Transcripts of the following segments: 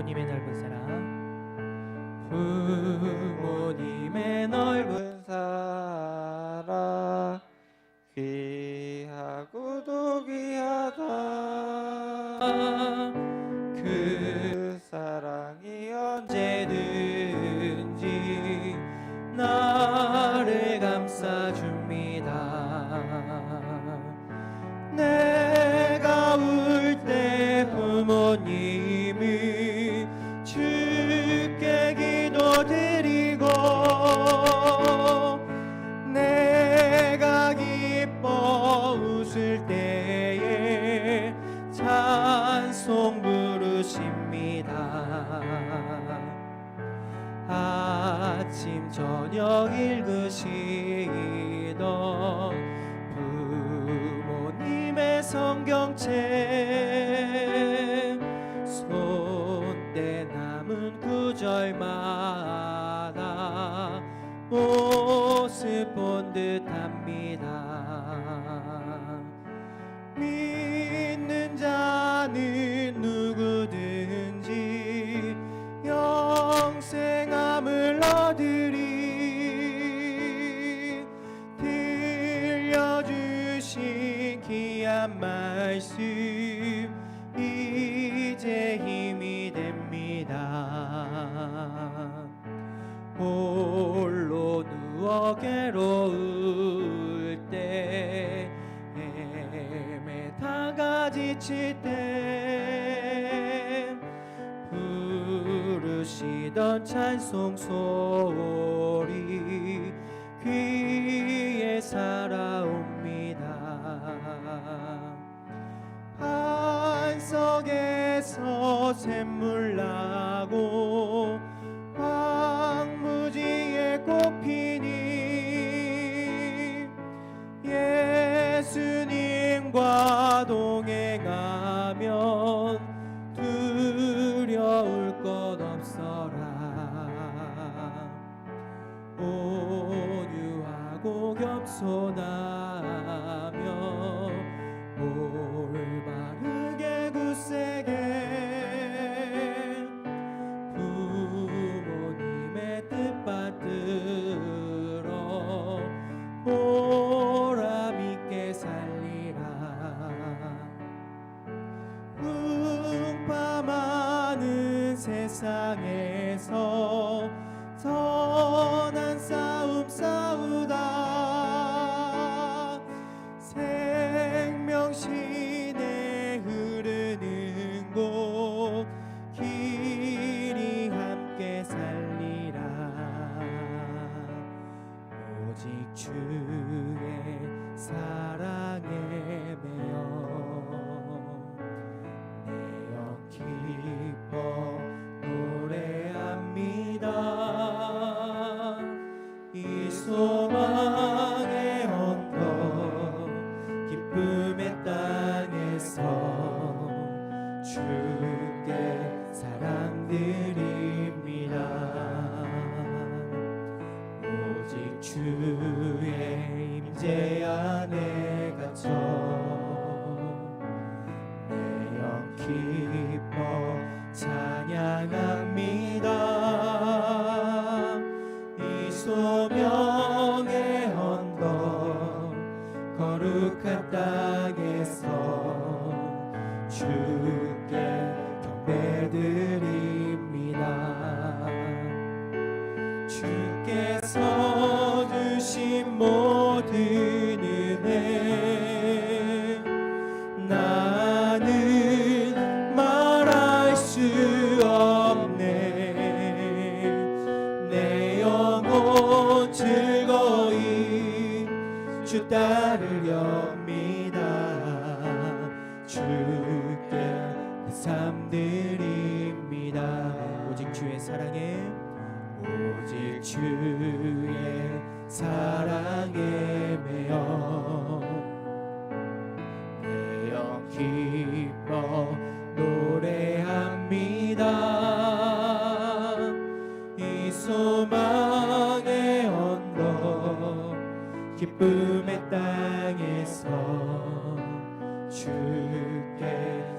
부모님의 넓은 사랑. 부모님의 넓은 사랑 귀하고도 귀하다. 그 사랑이 언제든지 나를 감싸줍니다. 내가 울 때 부모님이 주께 기도드리고 내가 기뻐 웃을 때에 찬송 부르십니다. 아침 저녁 읽으시던 부모님의 성경책 손때 남은 구절마다 모습 본 듯합니다. 믿는 자는 누구든지 영생함을 얻으리. 들려주신 귀한 말씀 이제 힘이 됩니다. 홀로 누워 괴로울 때 헤매다가 지칠 때 부르시던 찬송 소리 귀에 살아옵니다. 반석에서 샘물 나고 황무지에 꽃 피니 예수님과 동행하면 두려울 것 없어라. 온유하고 겸손하며 올바르게 굳세게 부모님의 뜻 받들어 보람 있게 살리라. 풍파많은 세상에서 선한 싸움 싸우다 생명신에 흐르는 곳 길이 함께 살리라. 오직 주의 사랑에 매여 내 영 기뻐 노래합니다. 이 소망의 언덕 기쁨의 땅에서 주께 사랑드립니다. 오직 주의 임재 안에 갇혀 내 영 기뻐 찬양합니다. 이 소명의 언덕 거룩한 땅에서 주께 경배드립니다. 주께서 주신 모든 은혜 나는 말할 수 없네. 내 영혼 즐거이 주 따르렵니다. 주께 내 삶 드립니다. 오직 주의 사랑에 오직 주의 사랑에 매여 내 영 기뻐 노래합니다. 이 소망의 언덕 기쁨의 땅에서 주께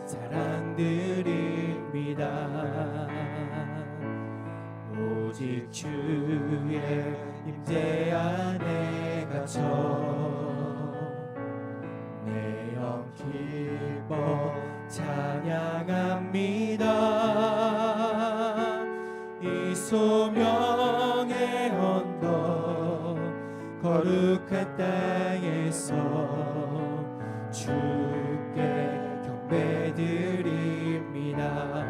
사랑드립니다. 오직 주의 임재 안에 갇혀 내 영 기뻐 찬양합니다. 이 소명의 언덕 거룩한 땅에서 주께 경배드립니다.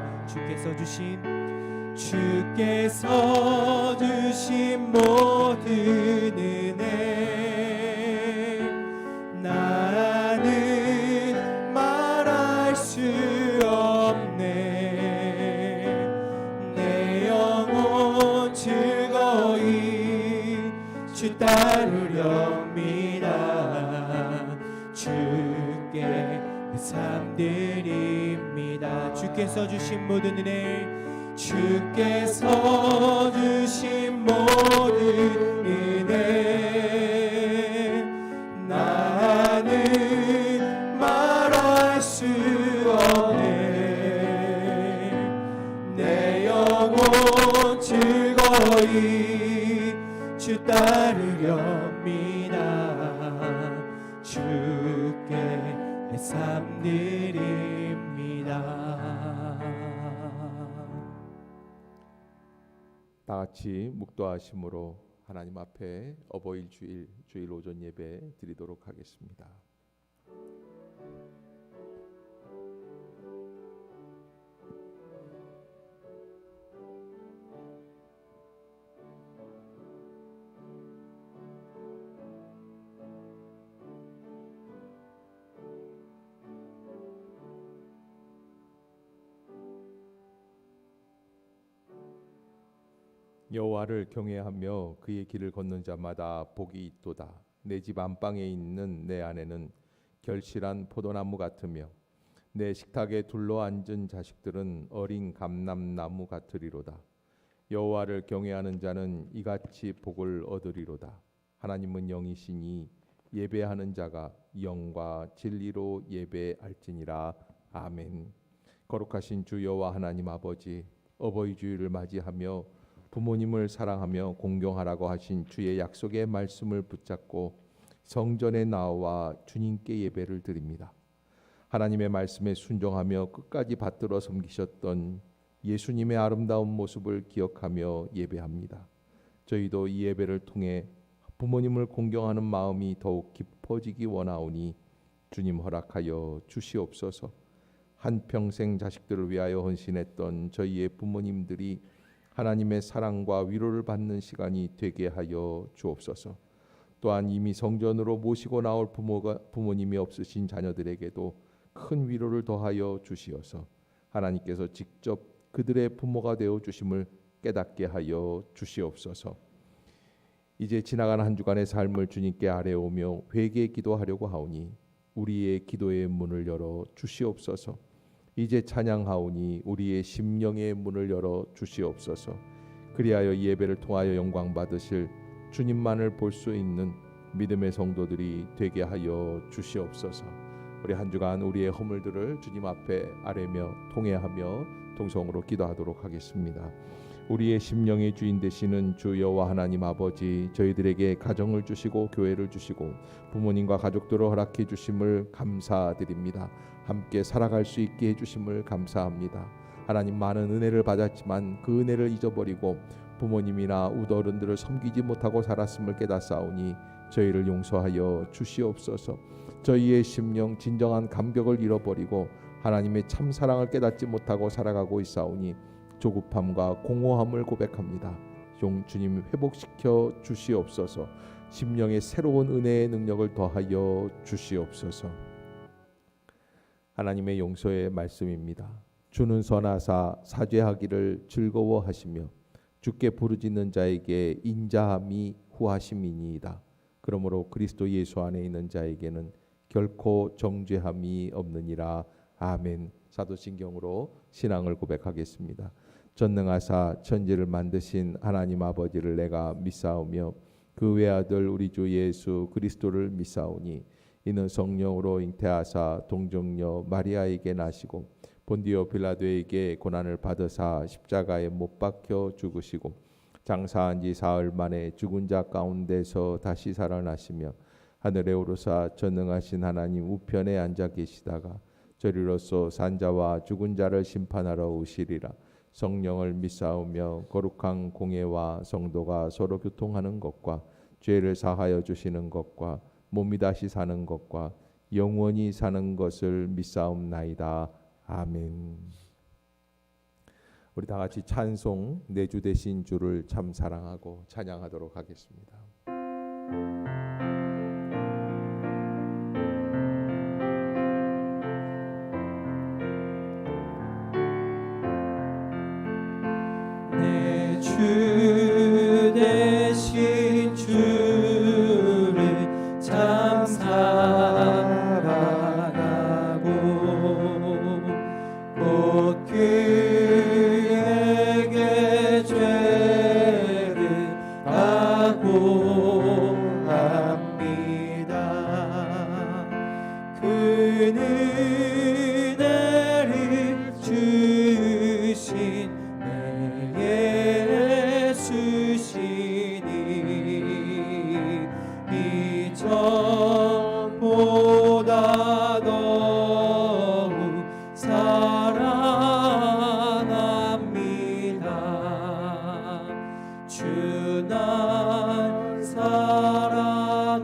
주께서 주신 모든 은혜 나는 말할 수 없네. 내 영혼 즐거이 주 따르렵니다. 주께 삶 드립니다. 주께서 주신 모든 은혜 주께서 주신 모든 은혜 나는 말할 수 없네. 내 영혼 즐거이 주 따르렵니다. 주께 내 삶 드립니다. 다 같이 묵도하심으로 하나님 앞에 어버이 주일 오전 예배 드리도록 하겠습니다. 여호와를 경외하며 그의 길을 걷는 자마다 복이 있도다. 내 집 안방에 있는 내 아내는 결실한 포도나무 같으며 내 식탁에 둘러앉은 자식들은 어린 감람나무 같으리로다. 여호와를 경외하는 자는 이같이 복을 얻으리로다. 하나님은 영이시니 예배하는 자가 영과 진리로 예배할지니라. 아멘. 거룩하신 주 여호와 하나님 아버지, 어버이 주일을 맞이하며 부모님을 사랑하며 공경하라고 하신 주의 약속의 말씀을 붙잡고 성전에 나와 주님께 예배를 드립니다. 하나님의 말씀에 순종하며 끝까지 받들어 섬기셨던 예수님의 아름다운 모습을 기억하며 예배합니다. 저희도 이 예배를 통해 부모님을 공경하는 마음이 더욱 깊어지기 원하오니 주님 허락하여 주시옵소서. 한평생 자식들을 위하여 헌신했던 저희의 부모님들이 하나님의 사랑과 위로를 받는 시간이 되게 하여 주옵소서. 또한 이미 성전으로 모시고 나올 부모님이 없으신 자녀들에게도 큰 위로를 더하여 주시어서 하나님께서 직접 그들의 부모가 되어 주심을 깨닫게 하여 주시옵소서. 이제 지나간 한 주간의 삶을 주님께 아뢰오며 회개 기도하려고 하오니 우리의 기도의 문을 열어 주시옵소서. 이제 찬양하오니 우리의 심령의 문을 열어 주시옵소서. 그리하여 이 예배를 통하여 영광 받으실 주님만을 볼 수 있는 믿음의 성도들이 되게 하여 주시옵소서. 우리 한 주간 우리의 허물들을 주님 앞에 아뢰며 통회하며 동성으로 기도하도록 하겠습니다. 우리의 심령의 주인 되시는 주 여호와 하나님 아버지, 저희들에게 가정을 주시고 교회를 주시고 부모님과 가족들을 허락해 주심을 감사드립니다. 함께 살아갈 수 있게 해주심을 감사합니다. 하나님, 많은 은혜를 받았지만 그 은혜를 잊어버리고 부모님이나 우더어른들을 섬기지 못하고 살았음을 깨닫사오니 저희를 용서하여 주시옵소서. 저희의 심령 진정한 감격을 잃어버리고 하나님의 참 사랑을 깨닫지 못하고 살아가고 있사오니 조급함과 공허함을 고백합니다. 주님 회복시켜 주시옵소서. 심령의 새로운 은혜의 능력을 더하여 주시옵소서. 하나님의 용서의 말씀입니다. 주는 선하사 사죄하기를 즐거워하시며 주께 부르짖는 자에게 인자함이 후하심이니이다. 그러므로 그리스도 예수 안에 있는 자에게는 결코 정죄함이 없느니라. 아멘. 사도신경으로 신앙을 고백하겠습니다. 전능하사 천지를 만드신 하나님 아버지를 내가 믿사오며 그 외아들 우리 주 예수 그리스도를 믿사오니 이는 성령으로 잉태하사 동정녀 마리아에게 나시고 본디오 빌라도에게 고난을 받으사 십자가에 못 박혀 죽으시고 장사한 지 사흘 만에 죽은 자 가운데서 다시 살아나시며 하늘에 오르사 전능하신 하나님 우편에 앉아 계시다가 저리로서 산자와 죽은 자를 심판하러 오시리라. 성령을 믿사오며 거룩한 공예와 성도가 서로 교통하는 것과 죄를 사하여 주시는 것과 몸이 다시 사는 것과 영원히 사는 것을 믿사옵나이다. 아멘. 우리 다 같이 찬송 내 주 되신 주를 참 사랑하고 찬양하도록 하겠습니다. 내 주 되신 주를 참 사랑하고 곧 그에게 죄를 아고합니다. 그는 은혜를 주신 예수시니 이전보다 더욱 사랑합니다. 주 날 사랑하사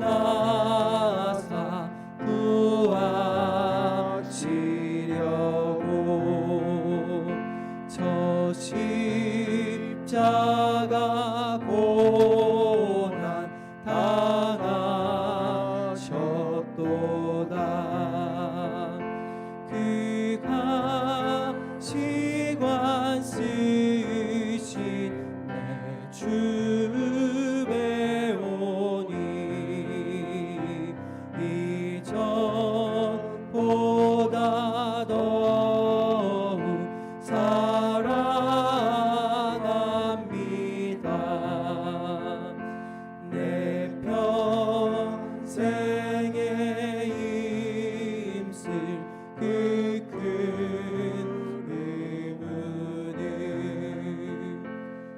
구하시려고 저 십자가 고난 당하셨도다. 그가 시관 쓰신 내 주 배우니 이전보다 더욱 사랑합니다. 내 평생에 힘쓸 그 큰 의무는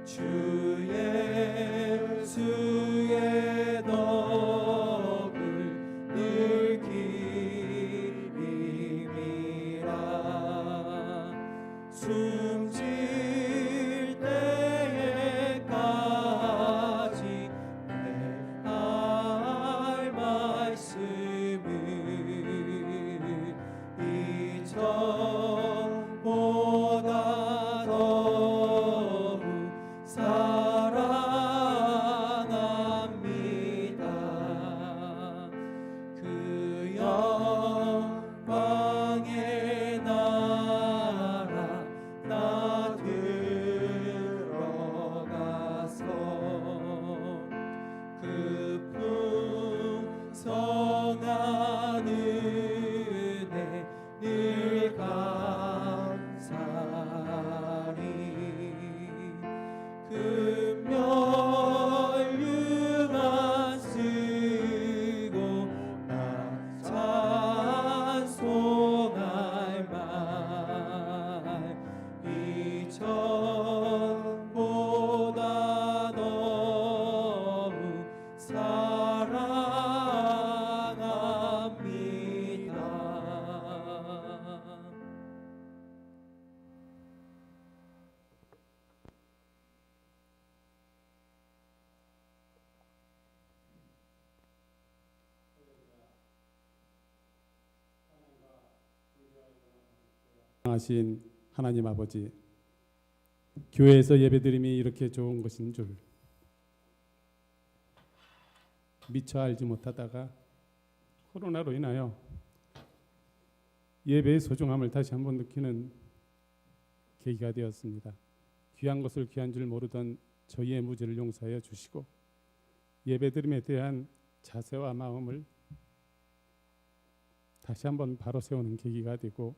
주 예수의 덕을 늘 기림이라. 숨질 때에까지 내 할 말씀을 이전보다 더욱 사랑합니다. 그 영광의 나라 나 들어가서 그 풍성한 은혜 늘 감사리. 그 멸류관 쓰고 나 찬송할 말 이전보다 더욱 사랑합니다. 하신 하나님 아버지, 교회에서 예배드림이 이렇게 좋은 것인 줄 미처 알지 못하다가 코로나로 인하여 예배의 소중함을 다시 한번 느끼는 계기가 되었습니다. 귀한 것을 귀한 줄 모르던 저희의 무지를 용서하여 주시고 예배드림에 대한 자세와 마음을 다시 한번 바로 세우는 계기가 되고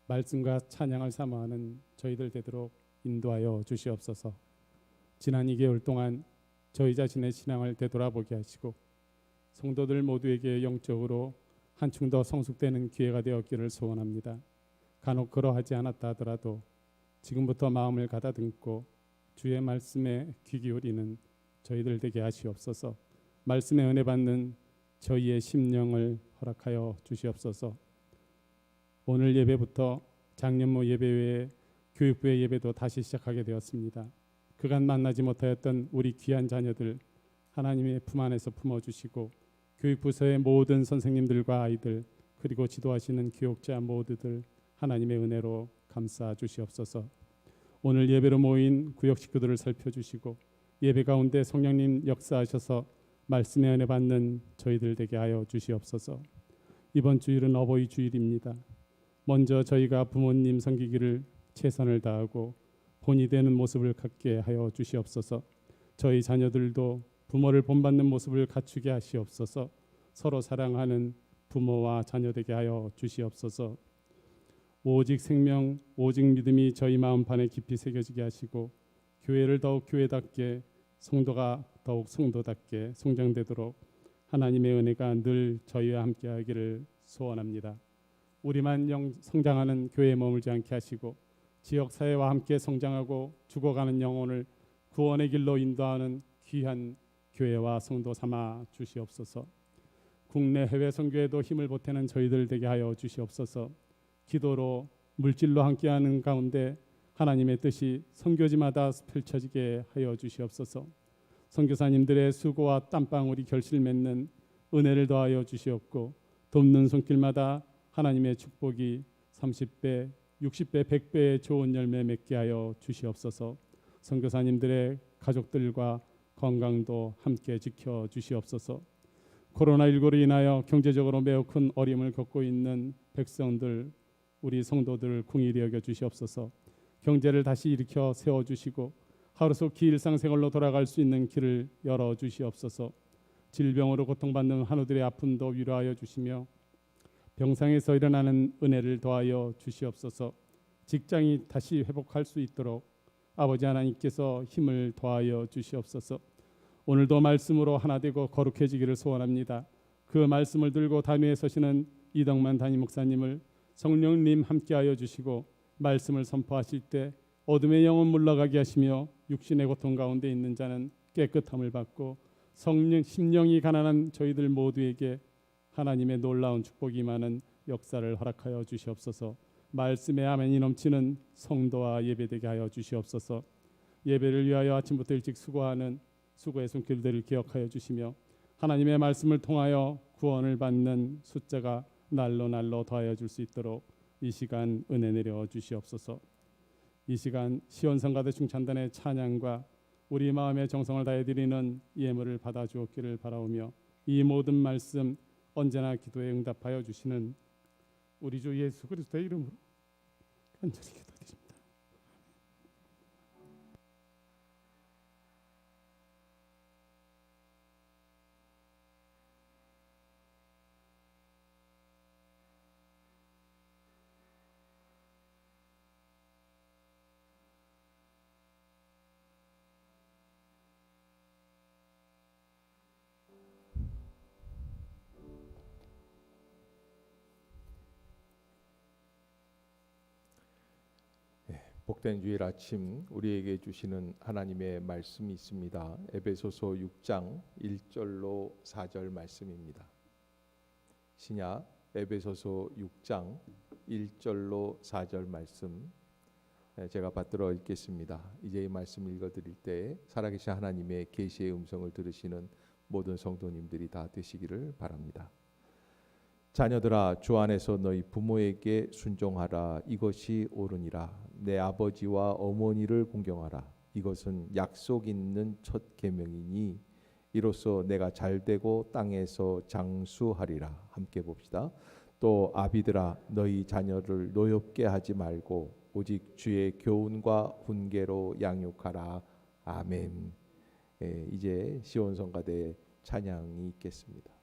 말씀과 찬양을 사모하는 저희들 되도록 인도하여 주시옵소서. 지난 2개월 동안 저희 자신의 신앙을 되돌아보게 하시고 성도들 모두에게 영적으로 한층 더 성숙되는 기회가 되었기를 소원합니다. 간혹 그러하지 않았다 하더라도 지금부터 마음을 가다듬고 주의 말씀에 귀 기울이는 저희들 되게 하시옵소서. 말씀의 은혜 받는 저희의 심령을 허락하여 주시옵소서. 오늘 예배부터 작년모 예배 외에 교육부의 예배도 다시 시작하게 되었습니다. 그간 만나지 못하였던 우리 귀한 자녀들 하나님의 품 안에서 품어주시고 교육부서의 모든 선생님들과 아이들 그리고 지도하시는 교육자 모두들 하나님의 은혜로 감싸 주시옵소서. 오늘 예배로 모인 구역 식구들을 살펴주시고 예배 가운데 성령님 역사하셔서 말씀의 은혜 받는 저희들 되게 하여 주시옵소서. 이번 주일은 어버이 주일입니다. 먼저 저희가 부모님 섬기기를 최선을 다하고 본이 되는 모습을 갖게 하여 주시옵소서. 저희 자녀들도 부모를 본받는 모습을 갖추게 하시옵소서. 서로 사랑하는 부모와 자녀 되게 하여 주시옵소서. 오직 생명, 오직 믿음이 저희 마음판에 깊이 새겨지게 하시고 교회를 더욱 교회답게 성도가 더욱 성도답게 성장되도록 하나님의 은혜가 늘 저희와 함께하기를 소원합니다. 우리만 성장하는 교회에 머물지 않게 하시고 지역사회와 함께 성장하고 죽어가는 영혼을 구원의 길로 인도하는 귀한 교회와 성도 삼아 주시옵소서. 국내 해외 선교에도 힘을 보태는 저희들 되게 하여 주시옵소서. 기도로 물질로 함께하는 가운데 하나님의 뜻이 선교지마다 펼쳐지게 하여 주시옵소서. 선교사님들의 수고와 땀방울이 결실 맺는 은혜를 더하여 주시옵고 돕는 손길마다 하나님의 축복이 30배, 60배, 100배의 좋은 열매 맺게 하여 주시옵소서. 선교사님들의 가족들과 건강도 함께 지켜 주시옵소서. 코로나19로 인하여 경제적으로 매우 큰 어려움을 겪고 있는 백성들, 우리 성도들 긍휼히 여겨 주시옵소서. 경제를 다시 일으켜 세워주시고 하루속히 일상생활로 돌아갈 수 있는 길을 열어 주시옵소서. 질병으로 고통받는 한우들의 아픔도 위로하여 주시며 병상에서 일어나는 은혜를 더하여 주시옵소서. 직장이 다시 회복할 수 있도록 아버지 하나님께서 힘을 더하여 주시옵소서. 오늘도 말씀으로 하나 되고 거룩해지기를 소원합니다. 그 말씀을 들고 단위에 서시는 이덕만 담임 목사님을 성령님 함께하여 주시고 말씀을 선포하실 때 어둠의 영혼 물러가게 하시며 육신의 고통 가운데 있는 자는 깨끗함을 받고 성령 심령이 가난한 저희들 모두에게 하나님의 놀라운 축복이 임하는 역사를 허락하여 주시옵소서. 말씀의 아멘이 넘치는 성도와 예배되게 하여 주시옵소서. 예배를 위하여 아침부터 일찍 수고하는 수고의 손길들을 기억하여 주시며 하나님의 말씀을 통하여 구원을 받는 숫자가 날로 날로 더하여 줄 수 있도록 이 시간 은혜 내려 주시옵소서. 이 시간 시온성가대 중찬단의 찬양과 우리 마음의 정성을 다해 드리는 예물을 받아 주옵기를 바라오며 이 모든 말씀 언제나 기도에 응답하여 주시는 우리 주 예수 그리스도의 이름으로 간절히 기도드립니다. 복된 주일 아침 우리에게 주시는 하나님의 말씀이 있습니다. 에베소서 6장 1절로 4절 말씀입니다. 신약 에베소서 6장 1절로 4절 말씀 제가 받들어 읽겠습니다. 이제 이 말씀 읽어드릴 때 살아계신 하나님의 계시의 음성을 들으시는 모든 성도님들이 다 되시기를 바랍니다. 자녀들아 주 안에서 너희 부모에게 순종하라. 이것이 옳으니라. 내 아버지와 어머니를 공경하라. 이것은 약속 있는 첫 계명이니 이로써 내가 잘되고 땅에서 장수하리라. 함께 봅시다. 또 아비들아 너희 자녀를 노엽게 하지 말고 오직 주의 교훈과 훈계로 양육하라. 아멘. 이제 시온성가대 찬양이 있겠습니다.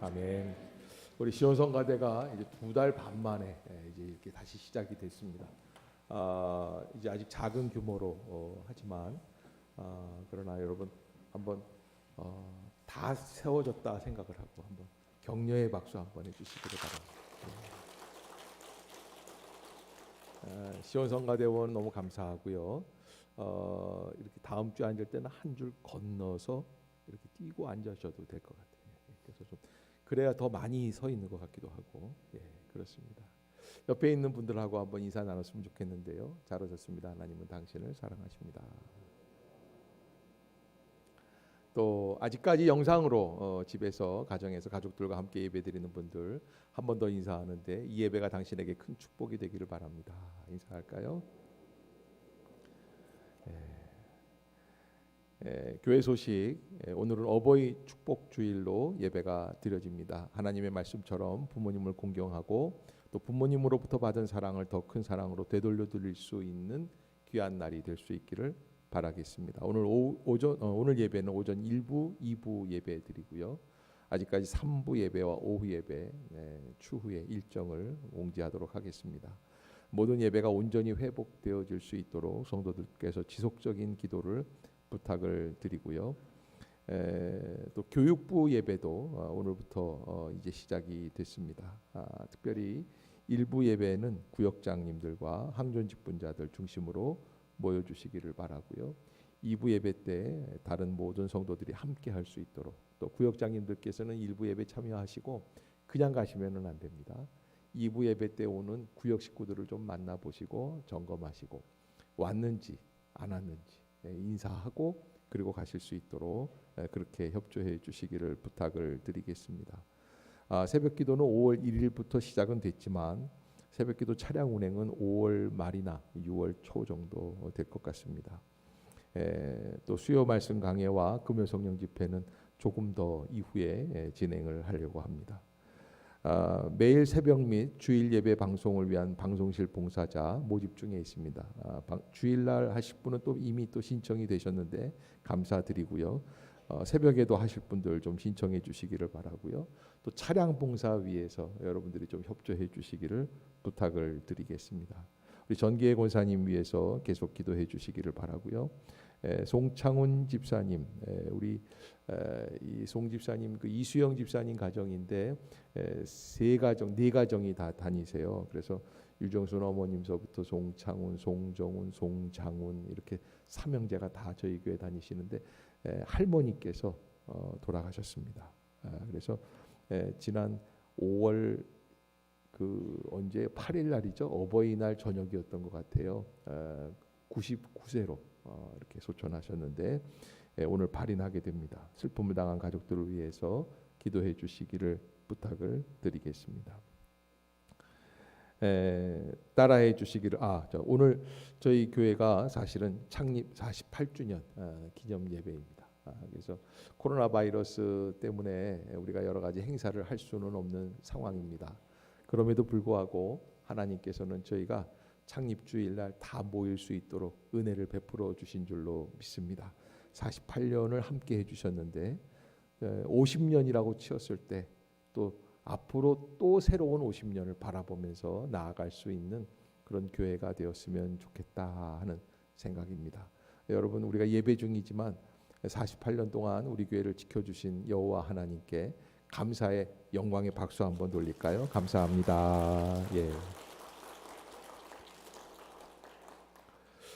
아멘. 우리 시온성가대가 이제 2달 반 만에 이제 이렇게 다시 시작이 됐습니다. 이제 아직 작은 규모로 하지만 그러나 여러분 한번 다 세워졌다 생각을 하고 한번 격려의 박수 한번 해주시기를 바랍니다. 시온성가대원 너무 감사하고요. 이렇게 다음 주에 앉을 때는 한 줄 건너서 이렇게 뛰고 앉으셔도 될 것 같아요. 그래서 좀 그래야 더 많이 서 있는 것 같기도 하고, 그렇습니다. 옆에 있는 분들하고 한번 인사 나눴으면 좋겠는데요. 잘 오셨습니다. 하나님은 당신을 사랑하십니다. 또 아직까지 영상으로 집에서 가정에서 가족들과 함께 예배드리는 분들 한 번 더 인사하는데 이 예배가 당신에게 큰 축복이 되기를 바랍니다. 인사할까요? 교회 소식, 오늘은 어버이 축복 주일로 예배가 드려집니다. 하나님의 말씀처럼 부모님을 공경하고 또 부모님으로부터 받은 사랑을 더 큰 사랑으로 되돌려 드릴 수 있는 귀한 날이 될 수 있기를 바라겠습니다. 오늘 예배는 오전 1부, 2부 예배 드리고요. 아직까지 3부 예배와 오후 예배 추후에 일정을 공지하도록 하겠습니다. 모든 예배가 온전히 회복되어질 수 있도록 성도들께서 지속적인 기도를 부탁을 드리고요. 또 교육부 예배도 오늘부터 이제 시작이 됐습니다. 특별히 일부 예배는 구역장님들과 항존직 분자들 중심으로 모여주시기를 바라고요. 2부 예배 때 다른 모든 성도들이 함께 할 수 있도록 또 구역장님들께서는 일부 예배 참여하시고 그냥 가시면은 안 됩니다. 2부 예배 때 오는 구역 식구들을 좀 만나보시고 점검하시고 왔는지 안 왔는지 인사하고 그리고 가실 수 있도록 그렇게 협조해 주시기를 부탁을 드리겠습니다. 새벽기도는 5월 1일부터 시작은 됐지만 새벽기도 차량 운행은 5월 말이나 6월 초 정도 될 것 같습니다. 또 수요 말씀 강해와 금요 성령 집회는 조금 더 이후에 진행을 하려고 합니다. 매일 새벽 및 주일 예배 방송을 위한 방송실 봉사자 모집 중에 있습니다. 주일날 하실 분은 또 이미 또 신청이 되셨는데 감사드리고요. 새벽에도 하실 분들 좀 신청해 주시기를 바라고요. 또 차량 봉사 위해서 여러분들이 좀 협조해 주시기를 부탁을 드리겠습니다. 우리 전기의 권사님 위해서 계속 기도해 주시기를 바라고요. 송창훈 집사님, 우리 이 송 집사님 그 이수영 집사님 가정인데 네 가정이 다 다니세요. 그래서 유정순 어머님서부터 송창훈, 송정훈, 송장훈 이렇게 삼형제가 다 저희 교회 다니시는데 할머니께서 돌아가셨습니다. 그래서 지난 5월 그 언제 8일 날이죠. 어버이날 저녁이었던 것 같아요. 99세로 이렇게 소천하셨는데 오늘 발인하게 됩니다. 슬픔을 당한 가족들을 위해서 기도해 주시기를 부탁을 드리겠습니다. 따라해 주시기를 오늘 저희 교회가 사실은 창립 48주년 기념 예배입니다. 그래서 코로나 바이러스 때문에 우리가 여러 가지 행사를 할 수는 없는 상황입니다. 그럼에도 불구하고 하나님께서는 저희가 창립 주일날 다 모일 수 있도록 은혜를 베풀어 주신 줄로 믿습니다. 48년을 함께 해주셨는데 50년이라고 치었을 때 또 앞으로 또 새로운 50년을 바라보면서 나아갈 수 있는 그런 교회가 되었으면 좋겠다 하는 생각입니다. 여러분 우리가 예배 중이지만 48년 동안 우리 교회를 지켜주신 여호와 하나님께 감사의 영광의 박수 한번 돌릴까요? 감사합니다.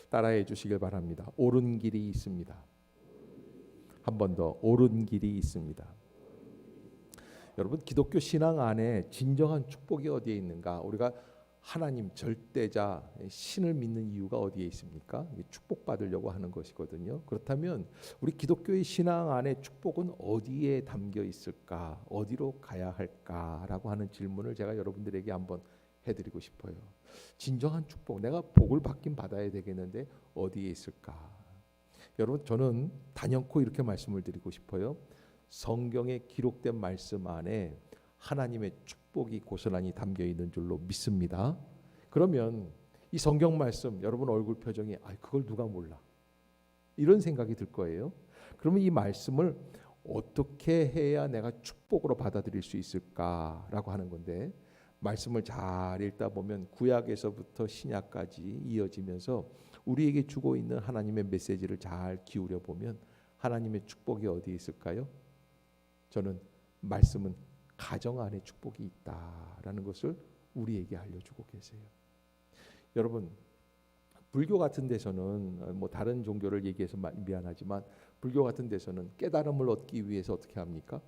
따라해 주시길 바랍니다. 옳은 길이 있습니다. 한 번 더 옳은 길이 있습니다. 여러분 기독교 신앙 안에 진정한 축복이 어디에 있는가? 우리가 하나님 절대자 신을 믿는 이유가 어디에 있습니까? 축복받으려고 하는 것이거든요. 그렇다면 우리 기독교의 신앙 안에 축복은 어디에 담겨 있을까? 어디로 가야 할까라고 하는 질문을 제가 여러분들에게 한번 해드리고 싶어요. 진정한 축복, 내가 복을 받긴 받아야 되겠는데 어디에 있을까? 여러분 저는 단연코 이렇게 말씀을 드리고 싶어요. 성경에 기록된 말씀 안에 하나님의 축복이 고스란히 담겨 있는 줄로 믿습니다. 그러면 이 성경 말씀 여러분 얼굴 표정이 그걸 누가 몰라? 이런 생각이 들 거예요. 그러면 이 말씀을 어떻게 해야 내가 축복으로 받아들일 수 있을까라고 하는 건데, 말씀을 잘 읽다 보면 구약에서부터 신약까지 이어지면서 우리에게 주고 있는 하나님의 메시지를 잘 기울여 보면 하나님의 축복이 어디에 있을까요? 저는 말씀은 가정 안에 축복이 있다라는 것을 우리에게 알려주고 계세요. 여러분, 불교 같은 데서는 뭐 다른 종교를 얘기해서 미안하지만 불교 같은 데서는 깨달음을 얻기 위해서 어떻게 합니까?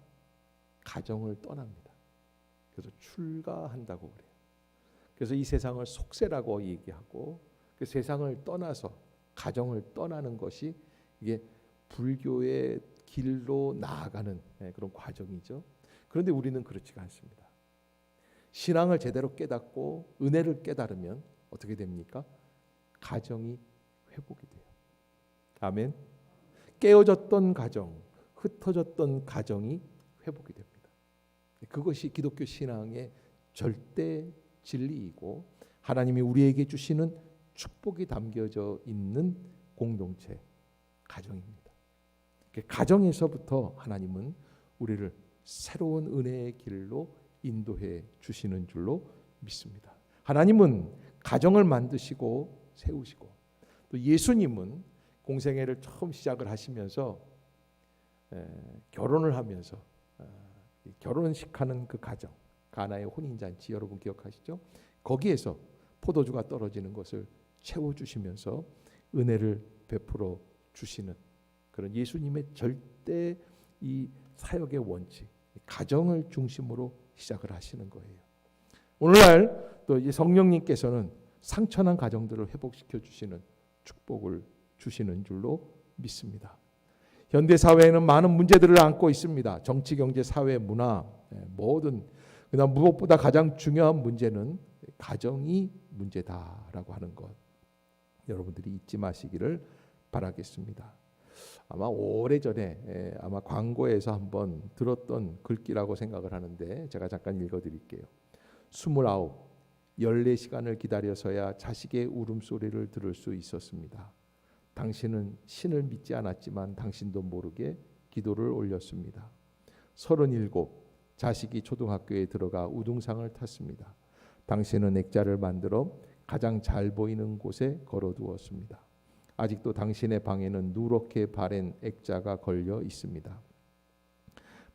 가정을 떠납니다. 그래서 출가한다고 그래요. 그래서 이 세상을 속세라고 얘기하고 그 세상을 떠나서 가정을 떠나는 것이 이게 불교의 길로 나아가는 그런 과정이죠. 그런데 우리는 그렇지가 않습니다. 신앙을 제대로 깨닫고 은혜를 깨달으면 어떻게 됩니까? 가정이 회복이 돼요. 아멘. 깨어졌던 가정, 흩어졌던 가정이 회복이 됩니다. 그것이 기독교 신앙의 절대 진리이고 하나님이 우리에게 주시는 축복이 담겨져 있는 공동체, 가정입니다. 가정에서부터 하나님은 우리를 새로운 은혜의 길로 인도해 주시는 줄로 믿습니다. 하나님은 가정을 만드시고 세우시고 또 예수님은 공생애를 처음 시작을 하시면서 결혼을 하면서 결혼식하는 그 가정, 가나의 혼인잔치 여러분 기억하시죠? 거기에서 포도주가 떨어지는 것을 채워주시면서 은혜를 베풀어 주시는 그런 예수님의 절대 이 사역의 원칙, 가정을 중심으로 시작을 하시는 거예요. 오늘날 또 이 성령님께서는 상처난 가정들을 회복시켜 주시는 축복을 주시는 줄로 믿습니다. 현대 사회에는 많은 문제들을 안고 있습니다. 정치, 경제, 사회, 문화 모든, 그러나 무엇보다 가장 중요한 문제는 가정이 문제다라고 하는 것, 여러분들이 잊지 마시기를 바라겠습니다. 아마 오래전에 아마 광고에서 한번 들었던 글귀라고 생각을 하는데 제가 잠깐 읽어드릴게요. 29, 14시간을 기다려서야 자식의 울음소리를 들을 수 있었습니다. 당신은 신을 믿지 않았지만 당신도 모르게 기도를 올렸습니다. 37, 자식이 초등학교에 들어가 우등상을 탔습니다. 당신은 액자를 만들어 가장 잘 보이는 곳에 걸어두었습니다. 아직도 당신의 방에는 누렇게 바랜 액자가 걸려 있습니다.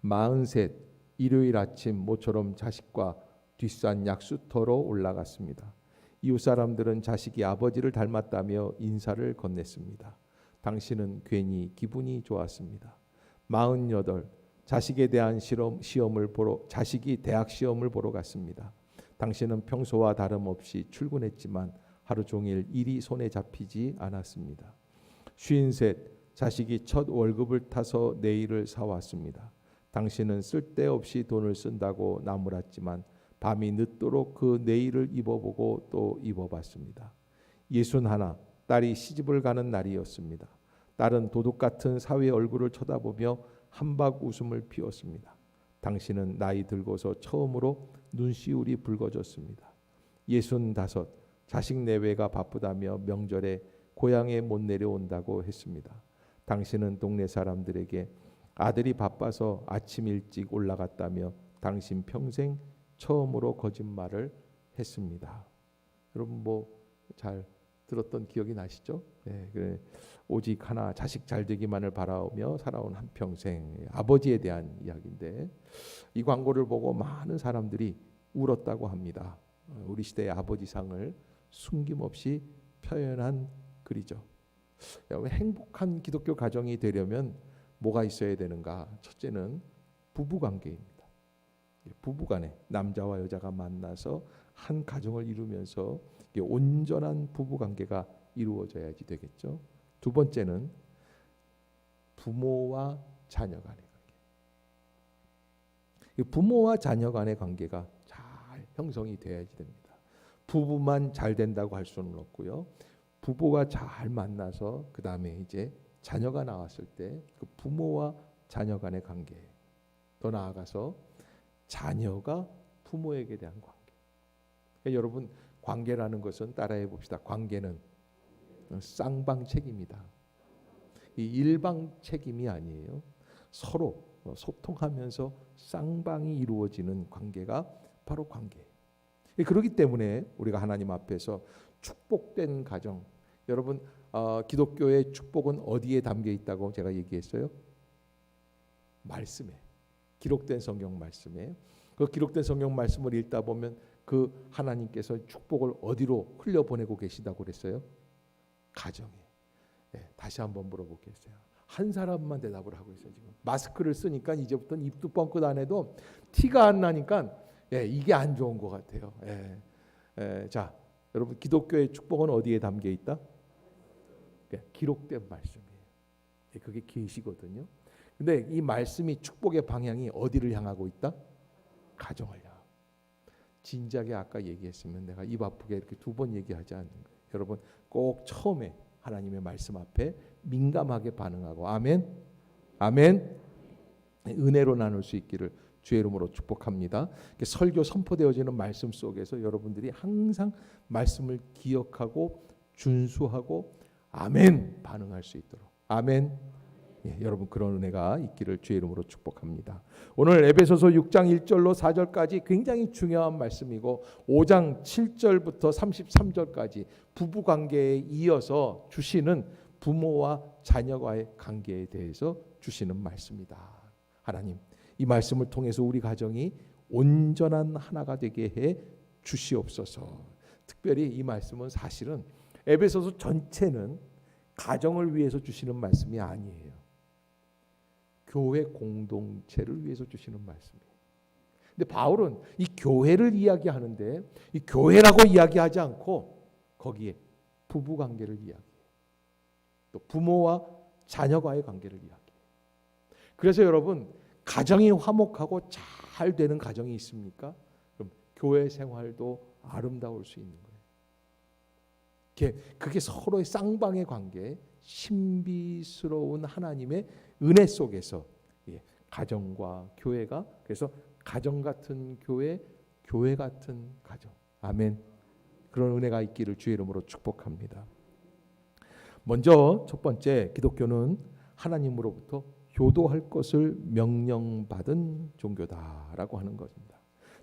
43, 일요일 아침 모처럼 자식과 뒷산 약수터로 올라갔습니다. 이웃 사람들은 자식이 아버지를 닮았다며 인사를 건넸습니다. 당신은 괜히 기분이 좋았습니다. 48, 자식에 대한 자식이 대학 시험을 보러 갔습니다. 당신은 평소와 다름없이 출근했지만 하루 종일 일이 손에 잡히지 않았습니다. 53, 자식이 첫 월급을 타서 네일을 사왔습니다. 당신은 쓸데없이 돈을 쓴다고 나무랐지만 밤이 늦도록 그 네일을 입어보고 또 입어봤습니다. 61, 딸이 시집을 가는 날이었습니다. 딸은 도둑 같은 사위의 얼굴을 쳐다보며 한박 웃음을 피웠습니다. 당신은 나이 들고서 처음으로 눈시울이 붉어졌습니다. 65, 자식 내외가 바쁘다며 명절에 고향에 못 내려온다고 했습니다. 당신은 동네 사람들에게 아들이 바빠서 아침 일찍 올라갔다며 당신 평생 처음으로 거짓말을 했습니다. 여러분 뭐 잘 들었던 기억이 나시죠? 네, 그래. 오직 하나 자식 잘 되기만을 바라오며 살아온 한평생, 아버지에 대한 이야기인데 이 광고를 보고 많은 사람들이 울었다고 합니다. 우리 시대의 아버지상을 숨김없이 표현한 글이죠. 여러분, 행복한 기독교 가정이 되려면 뭐가 있어야 되는가? 첫째는 부부관계입니다. 부부간에 남자와 여자가 만나서 한 가정을 이루면서 온전한 부부관계가 이루어져야지 되겠죠. 두 번째는 부모와 자녀 간의 관계. 부모와 자녀 간의 관계가 잘 형성이 돼야지 됩니다. 부부만 잘 된다고 할 수는 없고요. 부부가 잘 만나서 그 다음에 이제 자녀가 나왔을 때 그 부모와 자녀 간의 관계, 더 나아가서 자녀가 부모에게 대한 관계. 그러니까 여러분, 관계라는 것은 따라해 봅시다. 관계는 쌍방책입니다. 이 일방책임이 아니에요. 서로 소통하면서 쌍방이 이루어지는 관계가 바로 관계예요. 그렇기 때문에 우리가 하나님 앞에서 축복된 가정, 여러분 기독교의 축복은 어디에 담겨 있다고 제가 얘기했어요? 말씀에, 기록된 성경 말씀에. 그 기록된 성경 말씀을 읽다 보면 그 하나님께서 축복을 어디로 흘려보내고 계시다고 그랬어요? 가정에. 다시 한번 물어보겠어요. 한 사람만 대답을 하고 있어요. 지금 마스크를 쓰니까 이제부터는 입도 뻥끗 안 해도 티가 안 나니까 이게 안 좋은 것 같아요. 자, 여러분 기독교의 축복은 어디에 담겨 있다? 기록된 말씀이에요. 그게 계시거든요. 근데 이 말씀이 축복의 방향이 어디를 향하고 있다? 가정을 향. 진작에 아까 얘기했으면 내가 입 아프게 이렇게 두 번 얘기하지 않는 거예요. 여러분 꼭 처음에 하나님의 말씀 앞에 민감하게 반응하고 아멘, 아멘. 은혜로 나눌 수 있기를 주의 이름으로 축복합니다. 설교 선포되어지는 말씀 속에서 여러분들이 항상 말씀을 기억하고 준수하고 아멘 반응할 수 있도록 아멘. 여러분 그런 은혜가 있기를 주의 이름으로 축복합니다. 오늘 에베소서 6장 1절로 4절까지 굉장히 중요한 말씀이고 5장 7절부터 33절까지 부부 관계에 이어서 주시는 부모와 자녀와의 관계에 대해서 주시는 말씀이다. 하나님 이 말씀을 통해서 우리 가정이 온전한 하나가 되게 해 주시옵소서. 특별히 이 말씀은 사실은 에베소서 전체는 가정을 위해서 주시는 말씀이 아니에요. 교회 공동체를 위해서 주시는 말씀이에요. 근데 바울은 이 교회를 이야기하는데 이 교회라고 이야기하지 않고 거기에 부부 관계를 이야기해요. 또 부모와 자녀와의 관계를 이야기해요. 그래서 여러분 가정이 화목하고 잘 되는 가정이 있습니까? 그럼 교회 생활도 아름다울 수 있는 거예요. 그게 서로의 쌍방의 관계, 신비스러운 하나님의 은혜 속에서 가정과 교회가 그래서 가정 같은 교회, 교회 같은 가정. 아멘. 그런 은혜가 있기를 주의 이름으로 축복합니다. 먼저 첫 번째 기독교는 하나님으로부터 효도할 것을 명령받은 종교다라고 하는 것입니다.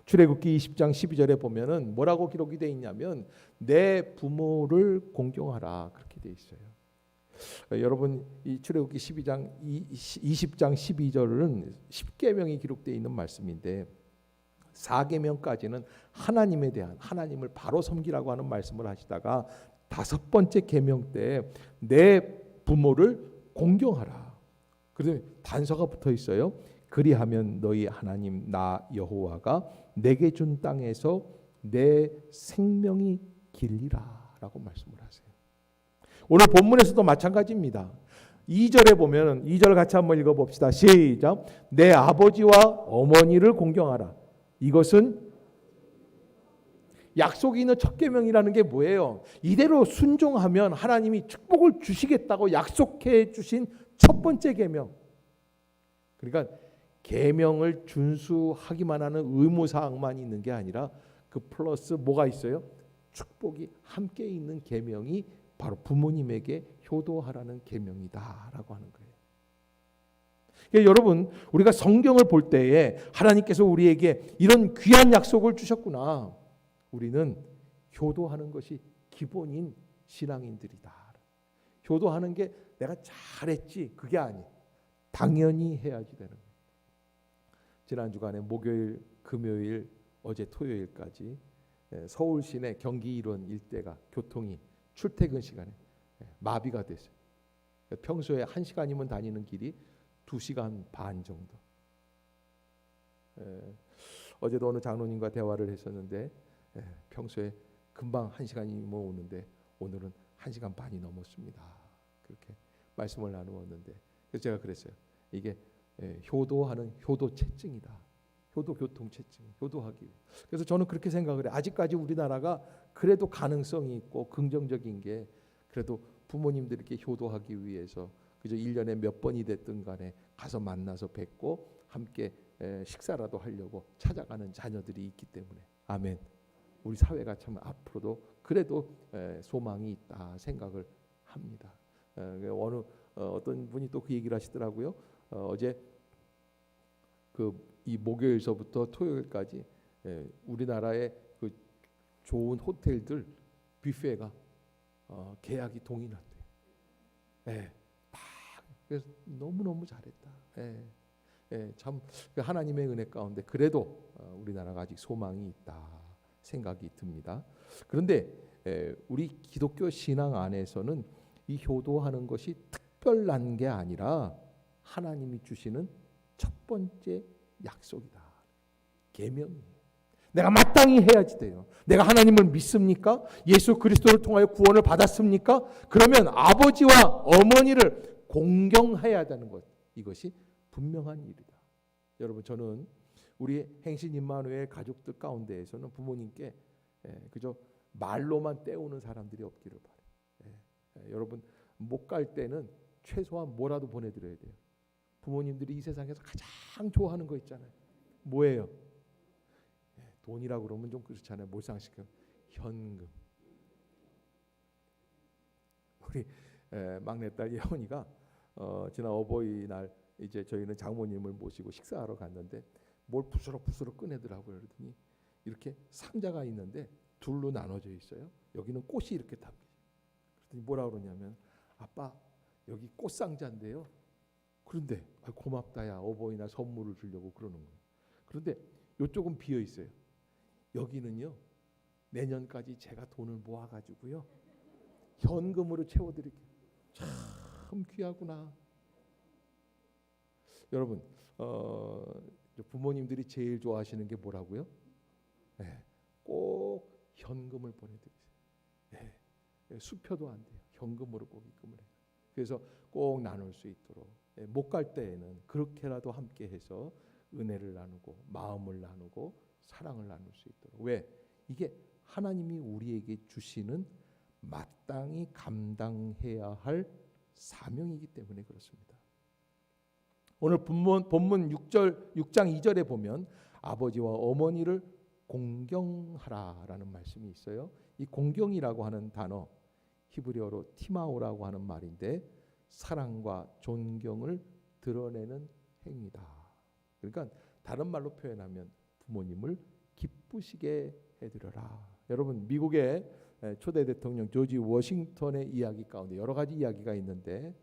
출애굽기 20장 12절에 보면은 뭐라고 기록이 되어 있냐면 내 부모를 공경하라 그렇게 되어 있어요. 여러분 이 출애굽기 20장 12절은 10계명이 기록되어 있는 말씀인데 4계명까지는 하나님에 대한 하나님을 바로 섬기라고 하는 말씀을 하시다가 5번째 계명 때 내 부모를 공경하라. 그래서 단서가 붙어 있어요. 그리하면 너희 하나님 나 여호와가 내게 준 땅에서 내 생명이 길리라라고 말씀을 하세요. 오늘 본문에서도 마찬가지입니다. 2절에 보면 2절 같이 한번 읽어봅시다. 시작. 내 아버지와 어머니를 공경하라. 이것은 약속이 있는 첫 계명이라는 게 뭐예요? 이대로 순종하면 하나님이 축복을 주시겠다고 약속해 주신 첫 번째 계명. 그러니까 계명을 준수하기만 하는 의무 사항만 있는 게 아니라 그 플러스 뭐가 있어요? 축복이 함께 있는 계명이 바로 부모님에게 효도하라는 계명이다라고 하는 거예요. 그러니까 여러분 우리가 성경을 볼 때에 하나님께서 우리에게 이런 귀한 약속을 주셨구나. 우리는 효도하는 것이 기본인 신앙인들이다. 효도하는 게 내가 잘했지 그게 아니에요. 당연히 해야지 되는 거예요. 지난 주간에 목요일, 금요일, 어제 토요일까지 서울 시내 경기 일원 일대가 교통이 출퇴근 시간에 마비가 됐어요. 평소에 1시간이면 다니는 길이 2시간 반 정도. 어제도 어느 장로님과 대화를 했었는데 평소에 금방 1시간이면 오는데 오늘은 1시간 반이 넘었습니다. 그렇게 말씀을 나누었는데 그래서 제가 그랬어요. 이게 효도하는 효도체증이다. 효도교통체증, 효도하기. 그래서 저는 그렇게 생각을 해요. 아직까지 우리나라가 그래도 가능성이 있고 긍정적인 게 그래도 부모님들께 효도하기 위해서 그저 1년에 몇 번이 됐든 간에 가서 만나서 뵙고 함께 식사라도 하려고 찾아가는 자녀들이 있기 때문에 아멘. 우리 사회가 참 앞으로도 그래도 소망이 있다 생각을 합니다. 어떤 분이 또 그 얘기를 하시더라고요. 어제 이 목요일서부터 토요일까지 우리나라의 그 좋은 호텔들 뷔페가 계약이 동일한데, 그래서 너무 잘했다. 참 하나님의 은혜 가운데 그래도 우리나라가 아직 소망이 있다 생각이 듭니다. 그런데 우리 기독교 신앙 안에서는 이 효도하는 것이 특별한 게 아니라 하나님이 주시는 첫 번째 약속이다. 계명이에요. 내가 마땅히 해야지 돼요. 내가 하나님을 믿습니까? 예수 그리스도를 통하여 구원을 받았습니까? 그러면 아버지와 어머니를 공경해야 되는 것, 이것이 분명한 일이다. 여러분, 저는 우리 행신 임마누엘 가족들 가운데에서는 부모님께 그저 말로만 때우는 사람들이 없기를 바라요. 여러분, 못 갈 때는 최소한 뭐라도 보내드려야 돼요. 부모님들이 이 세상에서 가장 좋아하는 거 있잖아요. 뭐예요? 돈이라고 그러면 좀 그렇잖아요. 몰상식은 현금. 우리 막내딸 예원이가 지난 어버이날 이제 저희는 장모님을 모시고 식사하러 갔는데 뭘 부스럭부스럭 꺼내더라고요. 그러더니 이렇게 상자가 있는데 둘로 나눠져 있어요. 여기는 꽃이 이렇게 담겨. 그랬더니 뭐라 그러냐면, 아빠 여기 꽃상자인데요. 그런데 고맙다야, 어버이날 선물을 주려고 그러는 거예요. 그런데 이쪽은 비어 있어요. 여기는요, 내년까지 제가 돈을 모아가지고요 현금으로 채워드릴게요. 참 귀하구나. 여러분, 부모님들이 제일 좋아하시는 게 뭐라고요? 꼭 현금을 보내드리세요. 수표도 안 돼요. 현금으로 꼭 입금을 해요. 그래서 꼭 나눌 수 있도록, 못 갈 때에는 그렇게라도 함께해서 은혜를 나누고 마음을 나누고 사랑을 나눌 수 있도록. 왜? 이게 하나님이 우리에게 주시는 마땅히 감당해야 할 사명이기 때문에 그렇습니다. 오늘 본문 6장 2절에 보면 아버지와 어머니를 공경하라라는 말씀이 있어요. 이 공경이라고 하는 단어, 히브리어로 티마오라고 하는 말인데, 사랑과 존경을 드러내는 행위다. 그러니까 다른 말로 표현하면 부모님을 기쁘시게 해드려라. 여러분, 미국의 초대 대통령 조지 워싱턴의 이야기 가운데 여러 가지 이야기가 있는데,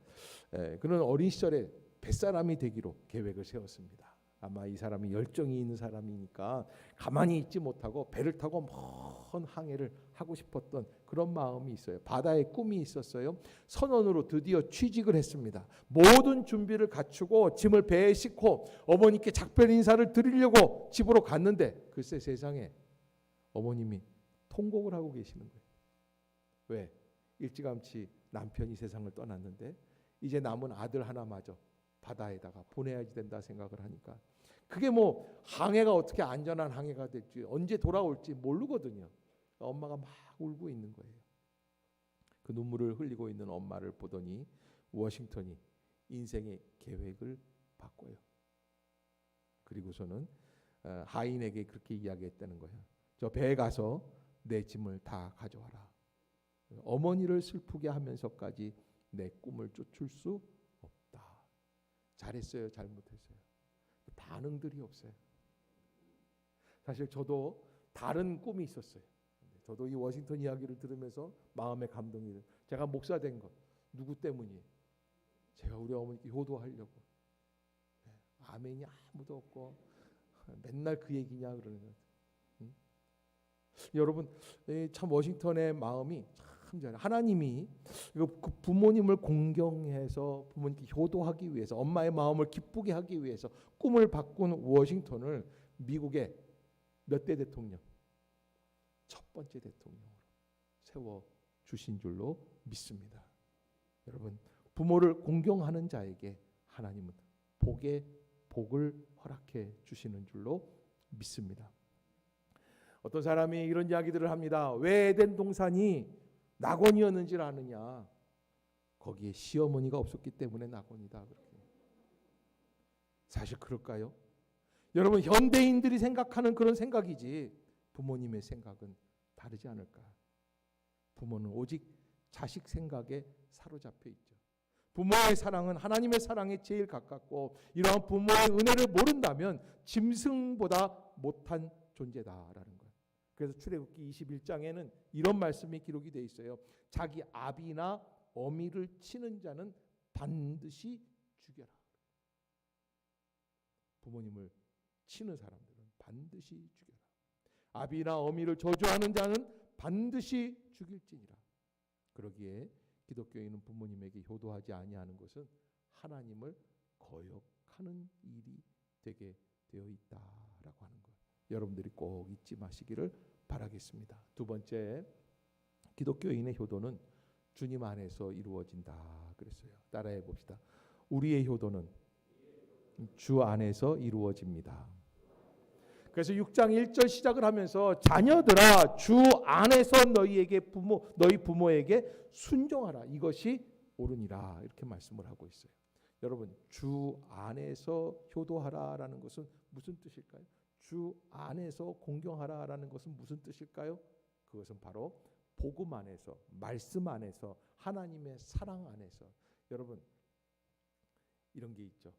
그는 어린 시절에 뱃사람이 되기로 계획을 세웠습니다. 아마 이 사람이 열정이 있는 사람이니까 가만히 있지 못하고 배를 타고 먼 항해를 하고 싶었던 그런 마음이 있어요. 바다에 꿈이 있었어요. 선원으로 드디어 취직을 했습니다. 모든 준비를 갖추고 짐을 배에 싣고 어머니께 작별 인사를 드리려고 집으로 갔는데, 글쎄 세상에 어머님이 통곡을 하고 계시는 거예요. 왜? 일찌감치 남편이 세상을 떠났는데 이제 남은 아들 하나마저 바다에다가 보내야지 된다 생각을 하니까, 그게 뭐 항해가 어떻게 안전한 항해가 될지, 언제 돌아올지 모르거든요. 엄마가 막 울고 있는 거예요. 그 눈물을 흘리고 있는 엄마를 보더니 워싱턴이 인생의 계획을 바꿔요. 그리고서는 하인에게 그렇게 이야기했다는 거예요. 저 배에 가서 내 짐을 다 가져와라. 어머니를 슬프게 하면서까지 내 꿈을 쫓을 수 없다. 잘했어요, 잘못했어요? 반응들이 없어요. 사실 저도 다른 꿈이 있었어요. 저도 이 워싱턴 이야기를 들으면서 마음의 감동이 돼요. 제가 목사 된 것 누구 때문이에요? 제가 우리 어머니께 효도하려고. 아멘이 아무도 없고 맨날 그 얘기냐 그러는 거예요. 여러분, 참 워싱턴의 마음이 참 잘, 하나님이 그 부모님을 공경해서 부모님께 효도하기 위해서, 엄마의 마음을 기쁘게 하기 위해서 꿈을 바꾼 워싱턴을 미국의 몇 대 대통령, 첫 번째 대통령으로 세워 주신 줄로 믿습니다. 여러분, 부모를 공경하는 자에게 하나님은 복을 허락해 주시는 줄로 믿습니다. 어떤 사람이 이런 이야기들을 합니다. 왜 에덴 동산이 낙원이었는지를 아느냐? 거기에 시어머니가 없었기 때문에 낙원이다. 그렇게. 사실 그럴까요? 여러분, 현대인들이 생각하는 그런 생각이지 부모님의 생각은 다르지 않을까? 부모는 오직 자식 생각에 사로잡혀 있죠. 부모의 사랑은 하나님의 사랑에 제일 가깝고 이러한 부모의 은혜를 모른다면 짐승보다 못한 존재다라는 거예요. 그래서 출애굽기 21장에는 이런 말씀이 기록이 되어 있어요. 자기 아비나 어미를 치는 자는 반드시 죽여라. 부모님을 치는 사람들은 반드시 죽여라. 아비나 어미를 저주하는 자는 반드시 죽일지니라. 그러기에 기독교인은 부모님에게 효도하지 아니하는 것은 하나님을 거역하는 일이 되게 되어 있다라고 하는 것. 여러분들이 꼭 잊지 마시기를 바라겠습니다. 두 번째, 기독교인의 효도는 주님 안에서 이루어진다 그랬어요. 따라해 봅시다. 우리의 효도는 주 안에서 이루어집니다. 그래서 6장 1절 시작을 하면서 자녀들아 주 안에서 너희 부모에게 순종하라. 이것이 옳으니라. 이렇게 말씀을 하고 있어요. 여러분, 주 안에서 효도하라라는 것은 무슨 뜻일까요? 주 안에서 공경하라라는 것은 무슨 뜻일까요? 그것은 바로 복음 안에서, 말씀 안에서, 하나님의 사랑 안에서. 여러분, 이런 게 있죠.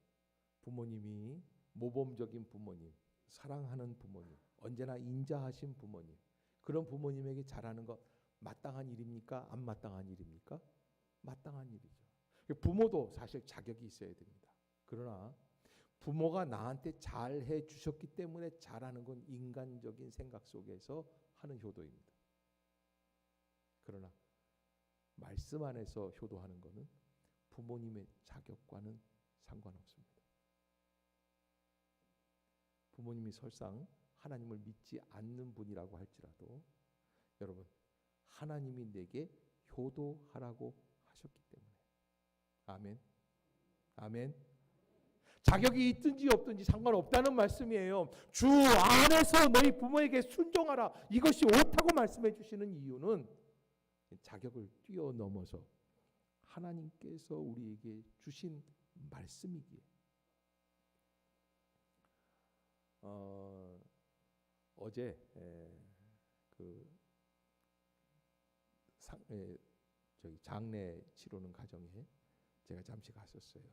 부모님이 모범적인 부모님, 사랑하는 부모님, 언제나 인자하신 부모님, 그런 부모님에게 잘하는 것 마땅한 일입니까? 안 마땅한 일입니까? 마땅한 일이죠. 부모도 사실 자격이 있어야 됩니다. 그러나 부모가 나한테 잘해 주셨기 때문에 잘하는 건 인간적인 생각 속에서 하는 효도입니다. 그러나 말씀 안에서 효도하는 것은 부모님의 자격과는 상관없습니다. 부모님이 설상 하나님을 믿지 않는 분이라고 할지라도 여러분, 하나님이 내게 효도하라고 하셨기 때문에. 아멘. 아멘. 자격이 있든지 없든지 상관없다는 말씀이에요. 주 안에서 너희 부모에게 순종하라. 이것이 옳다고 말씀해 주시는 이유는 자격을 뛰어넘어서 하나님께서 우리에게 주신 말씀이기에. 어제 저기 장례 치르는 가정에 제가 잠시 갔었어요.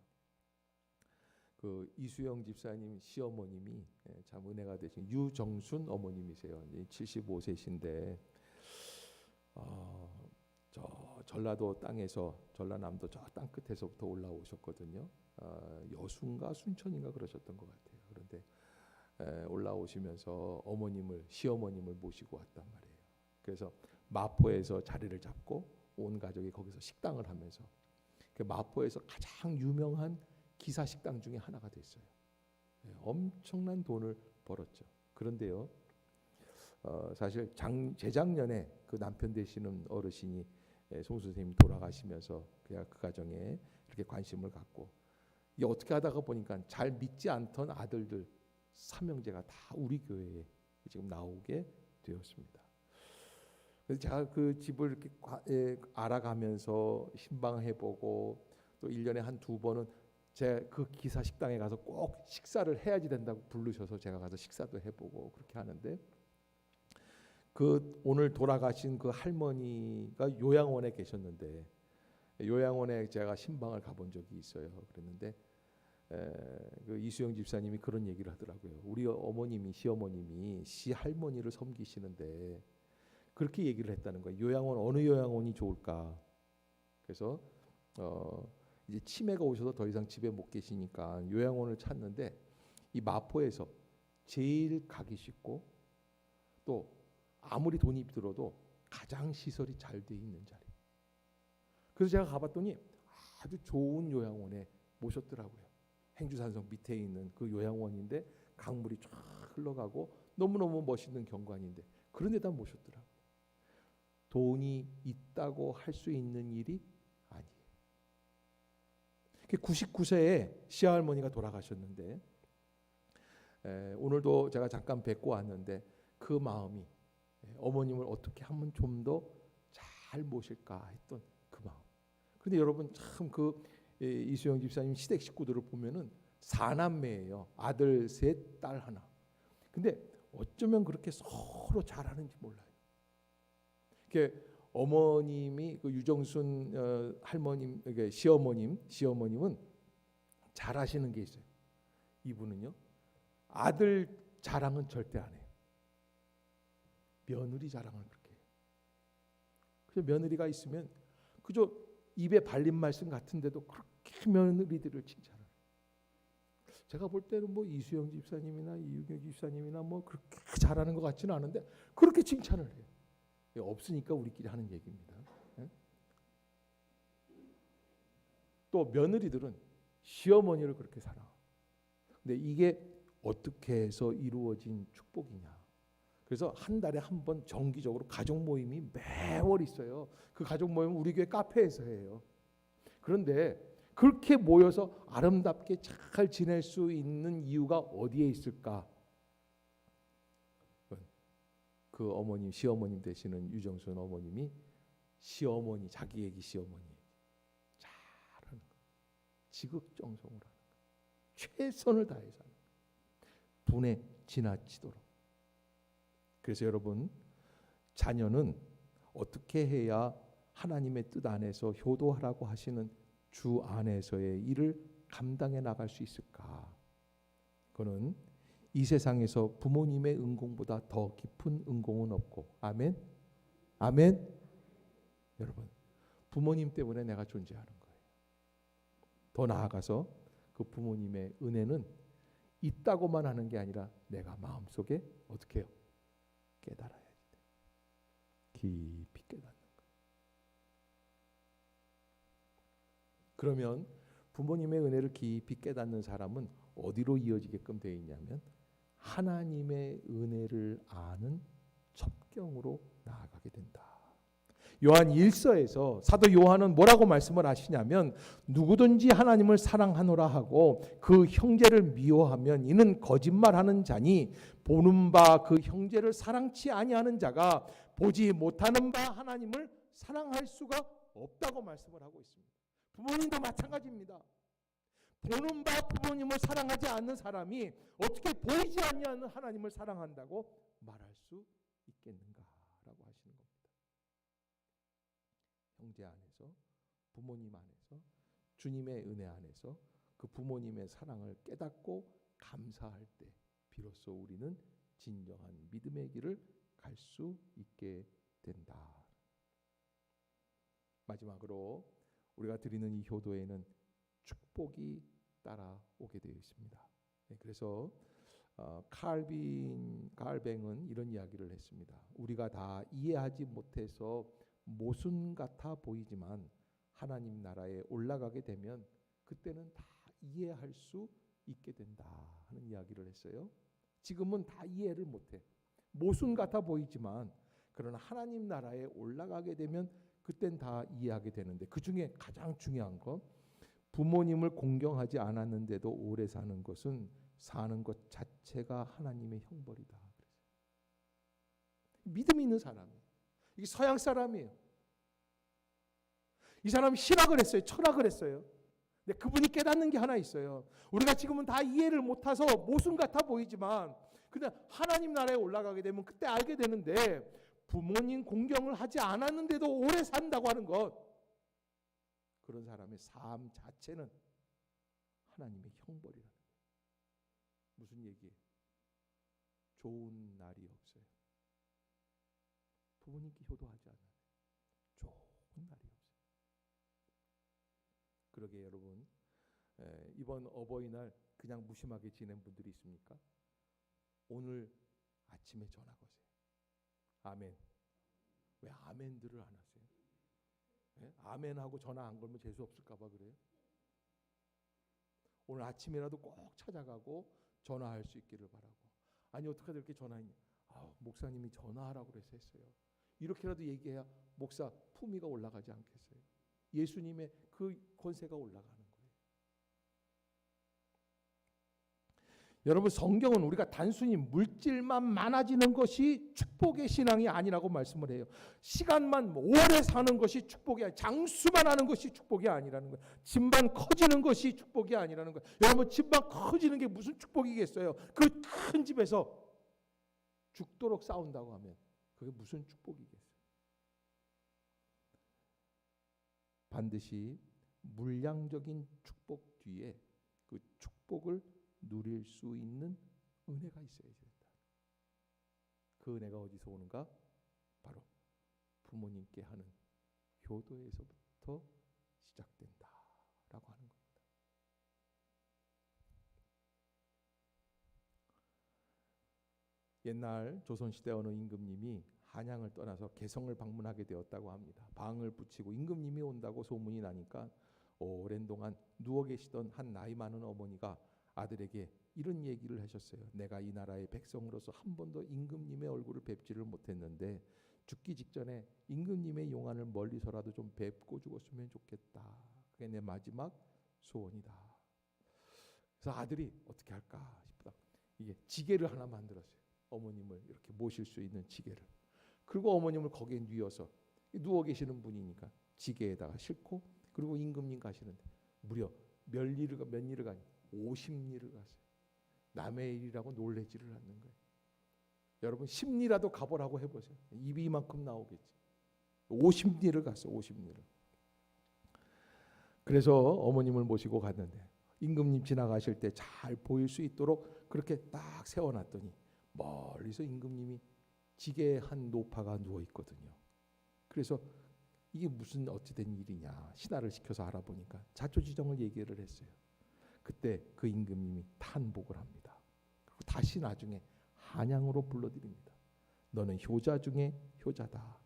그 이수영 집사님 시어머님이 참 은혜가 되신 유정순 어머님이세요. 75세신데 저 전라도 땅에서 전라남도 저 땅 끝에서부터 올라오셨거든요. 여수인가 순천인가 그러셨던 것 같아요. 그런데 올라오시면서 시어머님을 모시고 왔단 말이에요. 그래서 마포에서 자리를 잡고 온 가족이 거기서 식당을 하면서 그 마포에서 가장 유명한 기사 식당 중에 하나가 됐어요. 엄청난 돈을 벌었죠. 그런데요, 사실 재작년에 그 남편 되시는 어르신이 송수 선생님 돌아가시면서 그냥 그 가정에 이렇게 관심을 갖고 이게 어떻게 하다가 보니까 잘 믿지 않던 아들들 삼형제가 다 우리 교회에 지금 나오게 되었습니다. 그래서 제가 그 집을 이렇게 알아가면서 신방해보고 또 1년에 한두 번은 제 그 기사 식당에 가서 꼭 식사를 해야지 된다고 부르셔서 제가 가서 식사도 해보고 그렇게 하는데 그 오늘 돌아가신 그 할머니가 요양원에 계셨는데 요양원에 제가 신방을 가본 적이 있어요. 그랬는데 그 이수영 집사님이 그런 얘기를 하더라고요. 우리 시어머님이 시할머니를 섬기시는데 그렇게 얘기를 했다는 거예요. 요양원 어느 요양원이 좋을까? 그래서 이제 치매가 오셔서 더 이상 집에 못 계시니까 요양원을 찾는데 이 마포에서 제일 가기 쉽고 또 아무리 돈이 들어도 가장 시설이 잘 돼 있는 자리. 그래서 제가 가봤더니 아주 좋은 요양원에 모셨더라고요. 행주산성 밑에 있는 그 요양원인데 강물이 쫙 흘러가고 너무너무 멋있는 경관인데 그런 데다 모셨더라고요. 돈이 있다고 할 수 있는 일이 아니에요. 99세에 시할머니가 돌아가셨는데 오늘도 제가 잠깐 뵙고 왔는데 그 마음이 어머님을 어떻게 하면 좀 더 잘 모실까 했던 그 마음. 그런데 여러분 참 그 이수영 집사님 시댁 식구들을 보면은 4남매예요. 아들 셋, 딸 하나. 근데 어쩌면 그렇게 서로 잘하는지 몰라요. 이렇게 어머님이 그 유정순 할머님, 그러니까 시어머님은 잘하시는 게 있어요. 이분은요, 아들 자랑은 절대 안 해요. 며느리 자랑을 그렇게 해요. 그래서 며느리가 있으면 그저 입에 발린 말씀 같은데도 그렇게 며느리들을 칭찬을 해요. 제가 볼 때는 뭐 이수영 집사님이나 이유경 집사님이나 뭐 그렇게 잘하는 것 같지는 않은데 그렇게 칭찬을 해요. 없으니까 우리끼리 하는 얘기입니다. 또 며느리들은 시어머니를 그렇게 사랑해요. 근데 이게 어떻게 해서 이루어진 축복이냐? 그래서 한 달에 한 번 정기적으로 가족 모임이 매월 있어요. 그 가족 모임은 우리 교회 카페에서 해요. 그런데 그렇게 모여서 아름답게 잘 지낼 수 있는 이유가 어디에 있을까? 그 어머님, 시어머님 되시는 유정순 어머님이 시어머니, 자기 얘기 시어머니 잘하는 거, 지극정성으로 하는 거, 최선을 다해서 하는 거, 분에 지나치도록. 그래서 여러분, 자녀는 어떻게 해야 하나님의 뜻 안에서 효도하라고 하시는 주 안에서의 일을 감당해 나갈 수 있을까? 그거는 이 세상에서 부모님의 은공보다 더 깊은 은공은 없고, 아멘? 아멘? 여러분, 부모님 때문에 내가 존재하는 거예요. 더 나아가서 그 부모님의 은혜는 있다고만 하는 게 아니라 내가 마음속에 어떻게 해요? 깨달아야지. 깊이 깨닫는 거예요. 그러면 부모님의 은혜를 깊이 깨닫는 사람은 어디로 이어지게끔 되어 있냐면 하나님의 은혜를 아는 첩경으로 나아가게 된다. 요한 1서에서 사도 요한은 뭐라고 말씀을 하시냐면 누구든지 하나님을 사랑하노라 하고 그 형제를 미워하면 이는 거짓말하는 자니 보는 바 그 형제를 사랑치 아니하는 자가 보지 못하는 바 하나님을 사랑할 수가 없다고 말씀을 하고 있습니다. 부모님도 마찬가지입니다. 보는 바 부모님을 사랑하지 않는 사람이 어떻게 보이지 않는 하나님을 사랑한다고 말할 수 있겠는가라고 하시는 겁니다. 형제 안에서, 부모님 안에서, 주님의 은혜 안에서 그 부모님의 사랑을 깨닫고 감사할 때 비로소 우리는 진정한 믿음의 길을 갈 수 있게 된다. 마지막으로 우리가 드리는 이 효도에는 축복이 따라오게 되어 있습니다. 그래서 칼뱅은 이런 이야기를 했습니다. 우리가 다 이해하지 못해서 모순 같아 보이지만 하나님 나라에 올라가게 되면 그때는 다 이해할 수 있게 된다 하는 이야기를 했어요. 지금은 다 이해를 못해. 모순 같아 보이지만 그러나 하나님 나라에 올라가게 되면 그땐 다 이해하게 되는데 그 중에 가장 중요한 건 부모님을 공경하지 않았는데도 오래 사는 것은 사는 것 자체가 하나님의 형벌이다. 믿음이 있는 사람이에요. 이게 서양 사람이에요. 이 사람이 신학을 했어요. 철학을 했어요. 근데 그분이 깨닫는 게 하나 있어요. 우리가 지금은 다 이해를 못해서 모순 같아 보이지만 근데 하나님 나라에 올라가게 되면 그때 알게 되는데 부모님 공경을 하지 않았는데도 오래 산다고 하는 것, 그런 사람의 삶 자체는 하나님의 형벌이라는 거예요. 무슨 얘기예요? 좋은 날이 없어요. 부모님께 효도하지 않아요. 좋은 날이 없어요. 그러게 여러분, 이번 어버이날 그냥 무심하게 지낸 분들이 있습니까? 오늘 아침에 전화 거세요. 아멘. 왜 아멘들을 안 하세요? 아멘하고 전화 안 걸면 재수 없을까 봐 그래요? 오늘 아침이라도 꼭 찾아가고 전화할 수 있기를 바라고. 아니 어떻게 이렇게 전화했냐? 목사님이 전화하라고 그래서 했어요. 이렇게라도 얘기해야 목사 품위가 올라가지 않겠어요? 예수님의 그 권세가 올라가는 거예요. 여러분, 성경은 우리가 단순히 물질만 많아지는 것이 축복의 신앙이 아니라고 말씀을 해요. 시간만 오래 사는 것이 축복이 아니라, 장수만 하는 것이 축복이 아니라는 거예요. 집만 커지는 것이 축복이 아니라는 거예요. 여러분, 집만 커지는 게 무슨 축복이겠어요? 그 큰 집에서 죽도록 싸운다고 하면 그게 무슨 축복이겠어요? 반드시 물량적인 축복 뒤에 그 축복을 누릴 수 있는 은혜가 있어야 된다. 그 은혜가 어디서 오는가? 바로 부모님께 하는 효도에서부터 시작된다라고 하는 겁니다. 옛날 조선시대 어느 임금님이 한양을 떠나서 개성을 방문하게 되었다고 합니다. 방을 붙이고 임금님이 온다고 소문이 나니까 오랜 동안 누워 계시던 한 나이 많은 어머니가 아들에게 이런 얘기를 하셨어요. 내가 이 나라의 백성으로서 한 번도 임금님의 얼굴을 뵙지를 못했는데 죽기 직전에 임금님의 용안을 멀리서라도 좀 뵙고 죽었으면 좋겠다. 그게 내 마지막 소원이다. 그래서 아들이 어떻게 할까 싶다. 이게 지게를 하나 만들었어요. 어머님을 이렇게 모실 수 있는 지게를. 그리고 어머님을 거기에 뉘어서 누워 계시는 분이니까 지게에다가 싣고, 그리고 임금님 가시는데 무려 몇 리를 가니 50리를 갔어요. 남의 일이라고 놀래지를 않는 거예요. 여러분 10리라도 가보라고 해보세요. 입이 이만큼 나오겠지. 50리를 갔어. 50리를. 그래서 어머님을 모시고 갔는데 임금님 지나가실 때 잘 보일 수 있도록 그렇게 딱 세워놨더니 멀리서 임금님이 지게에 한 노파가 누워 있거든요. 그래서 이게 무슨 어찌된 일이냐 신하를 시켜서 알아보니까 자초지종을 얘기를 했어요. 그때 그 임금님이 탄복을 합니다. 그리고 다시 나중에 한양으로 불러드립니다. 너는 효자 중에 효자다.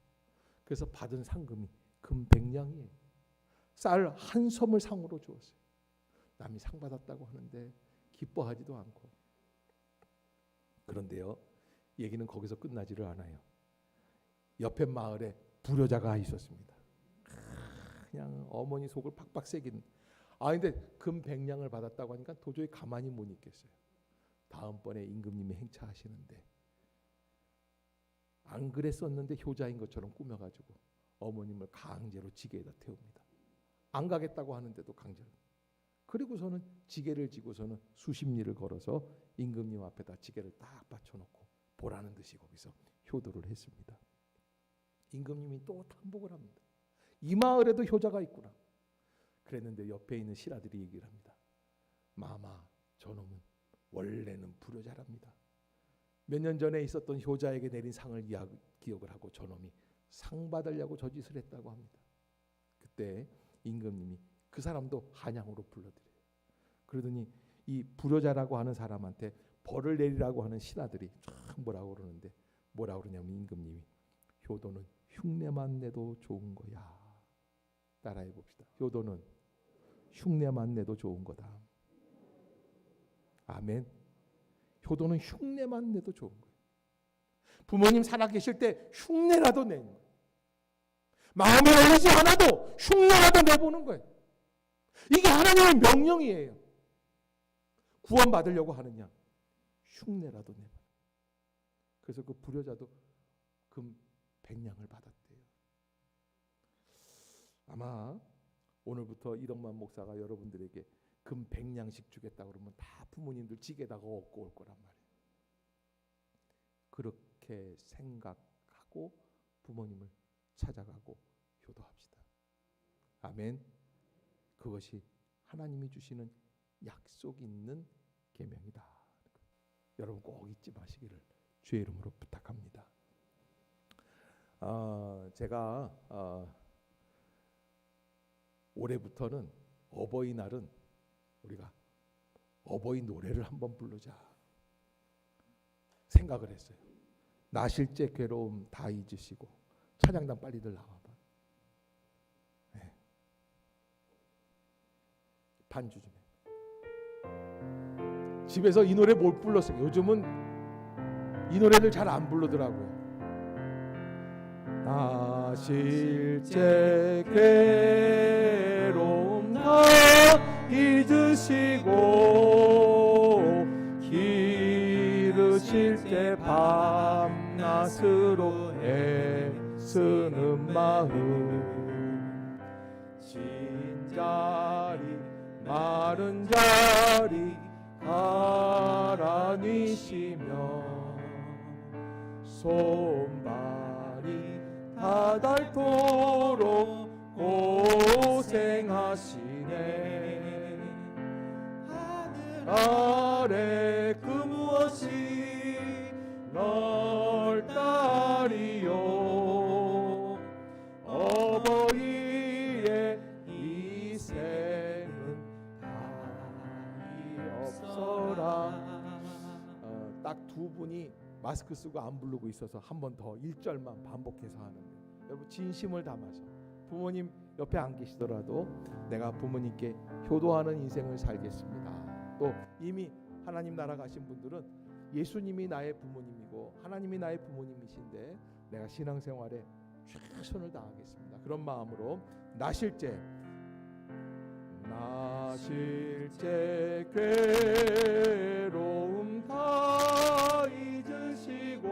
그래서 받은 상금이 금 100냥이에요. 쌀 한 섬을 상으로 주었어요. 남이 상 받았다고 하는데 기뻐하지도 않고. 그런데요, 얘기는 거기서 끝나지를 않아요. 옆에 마을에 불효자가 있었습니다. 그냥 어머니 속을 팍팍 새긴. 근데 금 100냥을 받았다고 하니까 도저히 가만히 못 있겠어요. 다음번에 임금님이 행차하시는데 안 그랬었는데 효자인 것처럼 꾸며가지고 어머님을 강제로 지게에다 태웁니다. 안 가겠다고 하는데도 강제로. 그리고서는 지게를 지고서는 수십 리를 걸어서 임금님 앞에다 지게를 딱 받쳐놓고 보라는 듯이 거기서 효도를 했습니다. 임금님이 또 탄복을 합니다. 이 마을에도 효자가 있구나. 그랬는데 옆에 있는 신하들이 얘기를 합니다. 마마, 저놈은 원래는 불효자랍니다. 몇 년 전에 있었던 효자에게 내린 상을 기억을 하고 저놈이 상 받으려고 저 짓을 했다고 합니다. 그때 임금님이 그 사람도 한양으로 불러들여요. 그러더니 이 불효자라고 하는 사람한테 벌을 내리라고 하는 신하들이 쫙 뭐라고 그러는데 뭐라고 그러냐면 임금님이 효도는 흉내만 내도 좋은 거야. 따라해 봅시다. 효도는 흉내만 내도 좋은 거다. 아멘. 효도는 흉내만 내도 좋은 거예요. 부모님 살아계실 때 흉내라도 내는 거예요. 마음에 올리지 않아도 흉내라도 내보는 거예요. 이게 하나님의 명령이에요. 구원받으려고 하느냐? 흉내라도 내봐. 그래서 그 불효자도 금 100냥을 받았대요. 아마 오늘부터 이덕만 목사가 여러분들에게 금 100냥씩 주겠다 그러면 다 부모님들 지게다가 얻고 올 거란 말이에요. 그렇게 생각하고 부모님을 찾아가고 효도합시다. 아멘. 그것이 하나님이 주시는 약속 있는 계명이다. 여러분 꼭 잊지 마시기를 주의 이름으로 부탁합니다. 제가 올해부터는 어버이날은 우리가 어버이 노래를 한번 부르자 생각을 했어요. 나실제 괴로움 다 잊으시고 찬양단 빨리들 나와봐. 네. 반주 좀 해. 집에서 이 노래 못 불렀어요. 요즘은 이 노래를 잘 안 부르더라고요. 나실제 괴로움 다 잊으시고 기르실 때 밤낮으로 애쓰는 마음 진 자리 마른 자리 가라니시며 손발이 다 닳도록 고생하시네. 아래 그 무엇이 널 따리요. 어버이의 희생은 다이 없어라. 딱 두 분이 마스크 쓰고 안 부르고 있어서 한 번 더 1절만 반복해서 하는데, 여러분 진심을 담아서 부모님 옆에 안 계시더라도 내가 부모님께 효도하는 인생을 살겠습니다. 또 이미 하나님 나라 가신 분들은 예수님이 나의 부모님이고 하나님이 나의 부모님이신데 내가 신앙생활에 최선을 다하겠습니다. 그런 마음으로 나실제 괴로움 다 잊으시고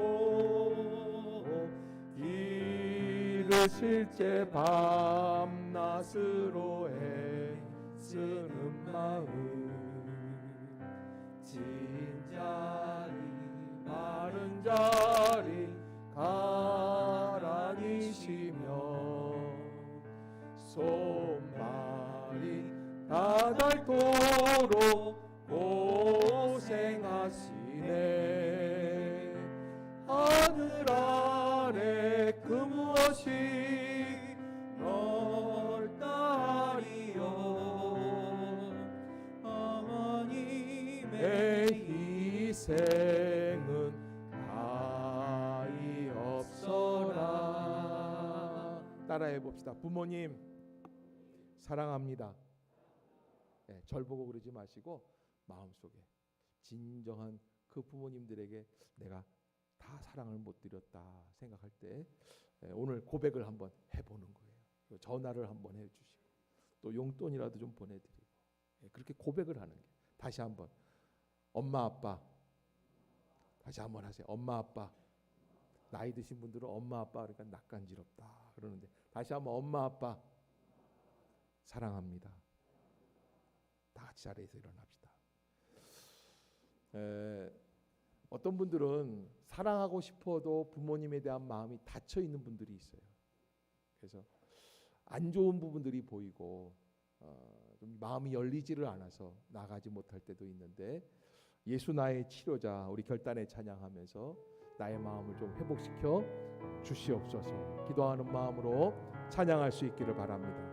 기르실제 밤낮으로 애쓰는 마음 진자리 마른 자리 가라니시며 손발이 다 닳도록 고생하시네. 하늘 아래 그 무엇이 널 따리요. 어머님의 희생은 다이 없어라. 따라해 봅시다. 부모님 사랑합니다. 네, 절 보고 그러지 마시고 마음속에 진정한 그 부모님들에게 내가 다 사랑을 못 드렸다 생각할 때 오늘 고백을 한번 해보는 거예요. 전화를 한번 해주시고 또 용돈이라도 좀 보내드리고 그렇게 고백을 하는 게, 다시 한번 엄마 아빠, 다시 한번 하세요. 엄마 아빠. 나이 드신 분들은 엄마 아빠 그러니까 낯간지럽다 그러는데 다시 한번 엄마 아빠 사랑합니다. 다 같이 자리에서 일어납시다. 어떤 분들은 사랑하고 싶어도 부모님에 대한 마음이 닫혀 있는 분들이 있어요. 그래서 안 좋은 부분들이 보이고 좀 마음이 열리지를 않아서 나가지 못할 때도 있는데, 예수 나의 치료자 우리 결단에 찬양하면서 나의 마음을 좀 회복시켜 주시옵소서. 기도하는 마음으로 찬양할 수 있기를 바랍니다.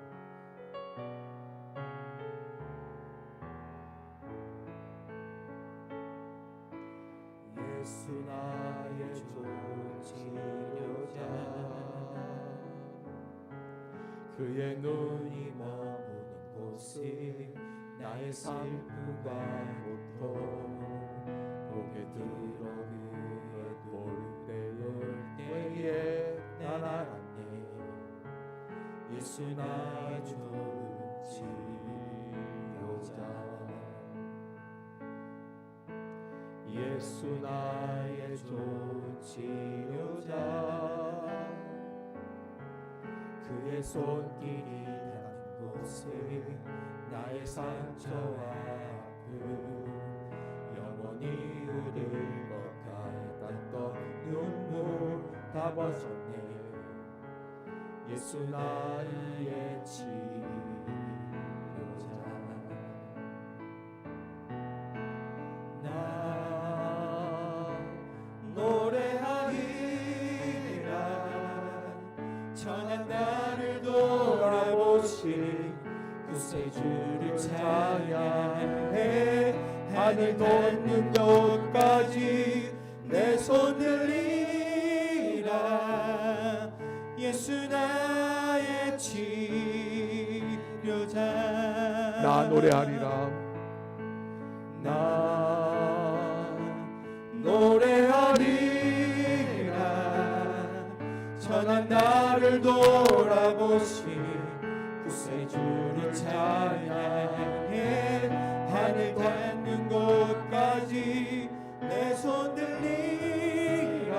예수 나의 좋은 치료자, 그의 눈이 머무는 곳이 나의 슬픔과 고통 고개 들어 그의 볼때에 난 알았네. 예수 나의 좋은 치료자, 예수 나의 좋은 치료자, 그의 손길이 닿은 곳에 나의 상처와 아픔 영원히 흐를 것 같았던 눈물 다 벗었네. 예수 나의 치료자, 나 노래하리라. 천한 나를 돌아보신 구세주를 찬양해 하늘 돋는 곳까지 내 손 들리라. 예수 나의 치료자, 나 노래하리라. 나 노래하리라. 천한 나를 돌아보신 구세주를 찬양해 하늘 닿는 곳까지 내 손 들리라.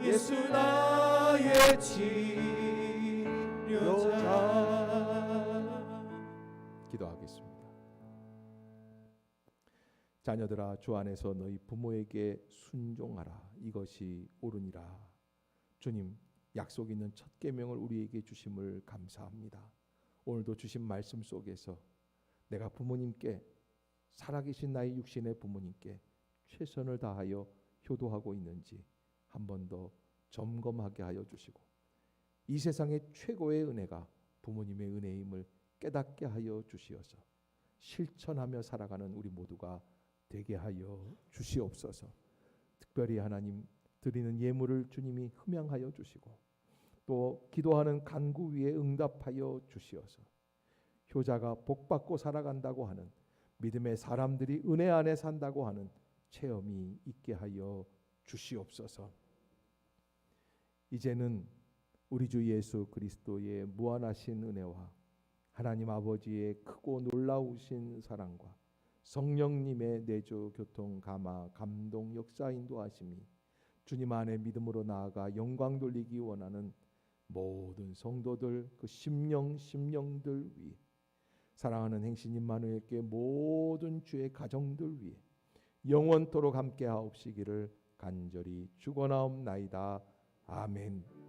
예수 나의 치료자. 기도하겠습니다. 자녀들아, 주 안에서 너희 부모에게 순종하라. 이것이 옳으니라. 주님, 약속 있는 첫 계명을 우리에게 주심을 감사합니다. 오늘도 주신 말씀 속에서 내가 부모님께, 살아계신 나의 육신의 부모님께 최선을 다하여 효도하고 있는지 한 번 더 점검하게 하여 주시고, 이 세상의 최고의 은혜가 부모님의 은혜임을 깨닫게 하여 주시어서 실천하며 살아가는 우리 모두가 되게 하여 주시옵소서. 특별히 하나님 드리는 예물을 주님이 흠양하여 주시고, 또 기도하는 간구 위에 응답하여 주시어서 효자가 복받고 살아간다고 하는, 믿음의 사람들이 은혜 안에 산다고 하는 체험이 있게 하여 주시옵소서. 이제는 우리 주 예수 그리스도의 무한하신 은혜와 하나님 아버지의 크고 놀라우신 사랑과 성령님의 내조 교통 감화 감동 역사 인도하심이 주님 안에 믿음으로 나아가 영광 돌리기 원하는 모든 성도들, 그 심령들 위에, 사랑하는 행신 임마누엘께 모든 주의 가정들 위에 영원토록 함께 하옵시기를 간절히 축원하옵나이다. 아멘.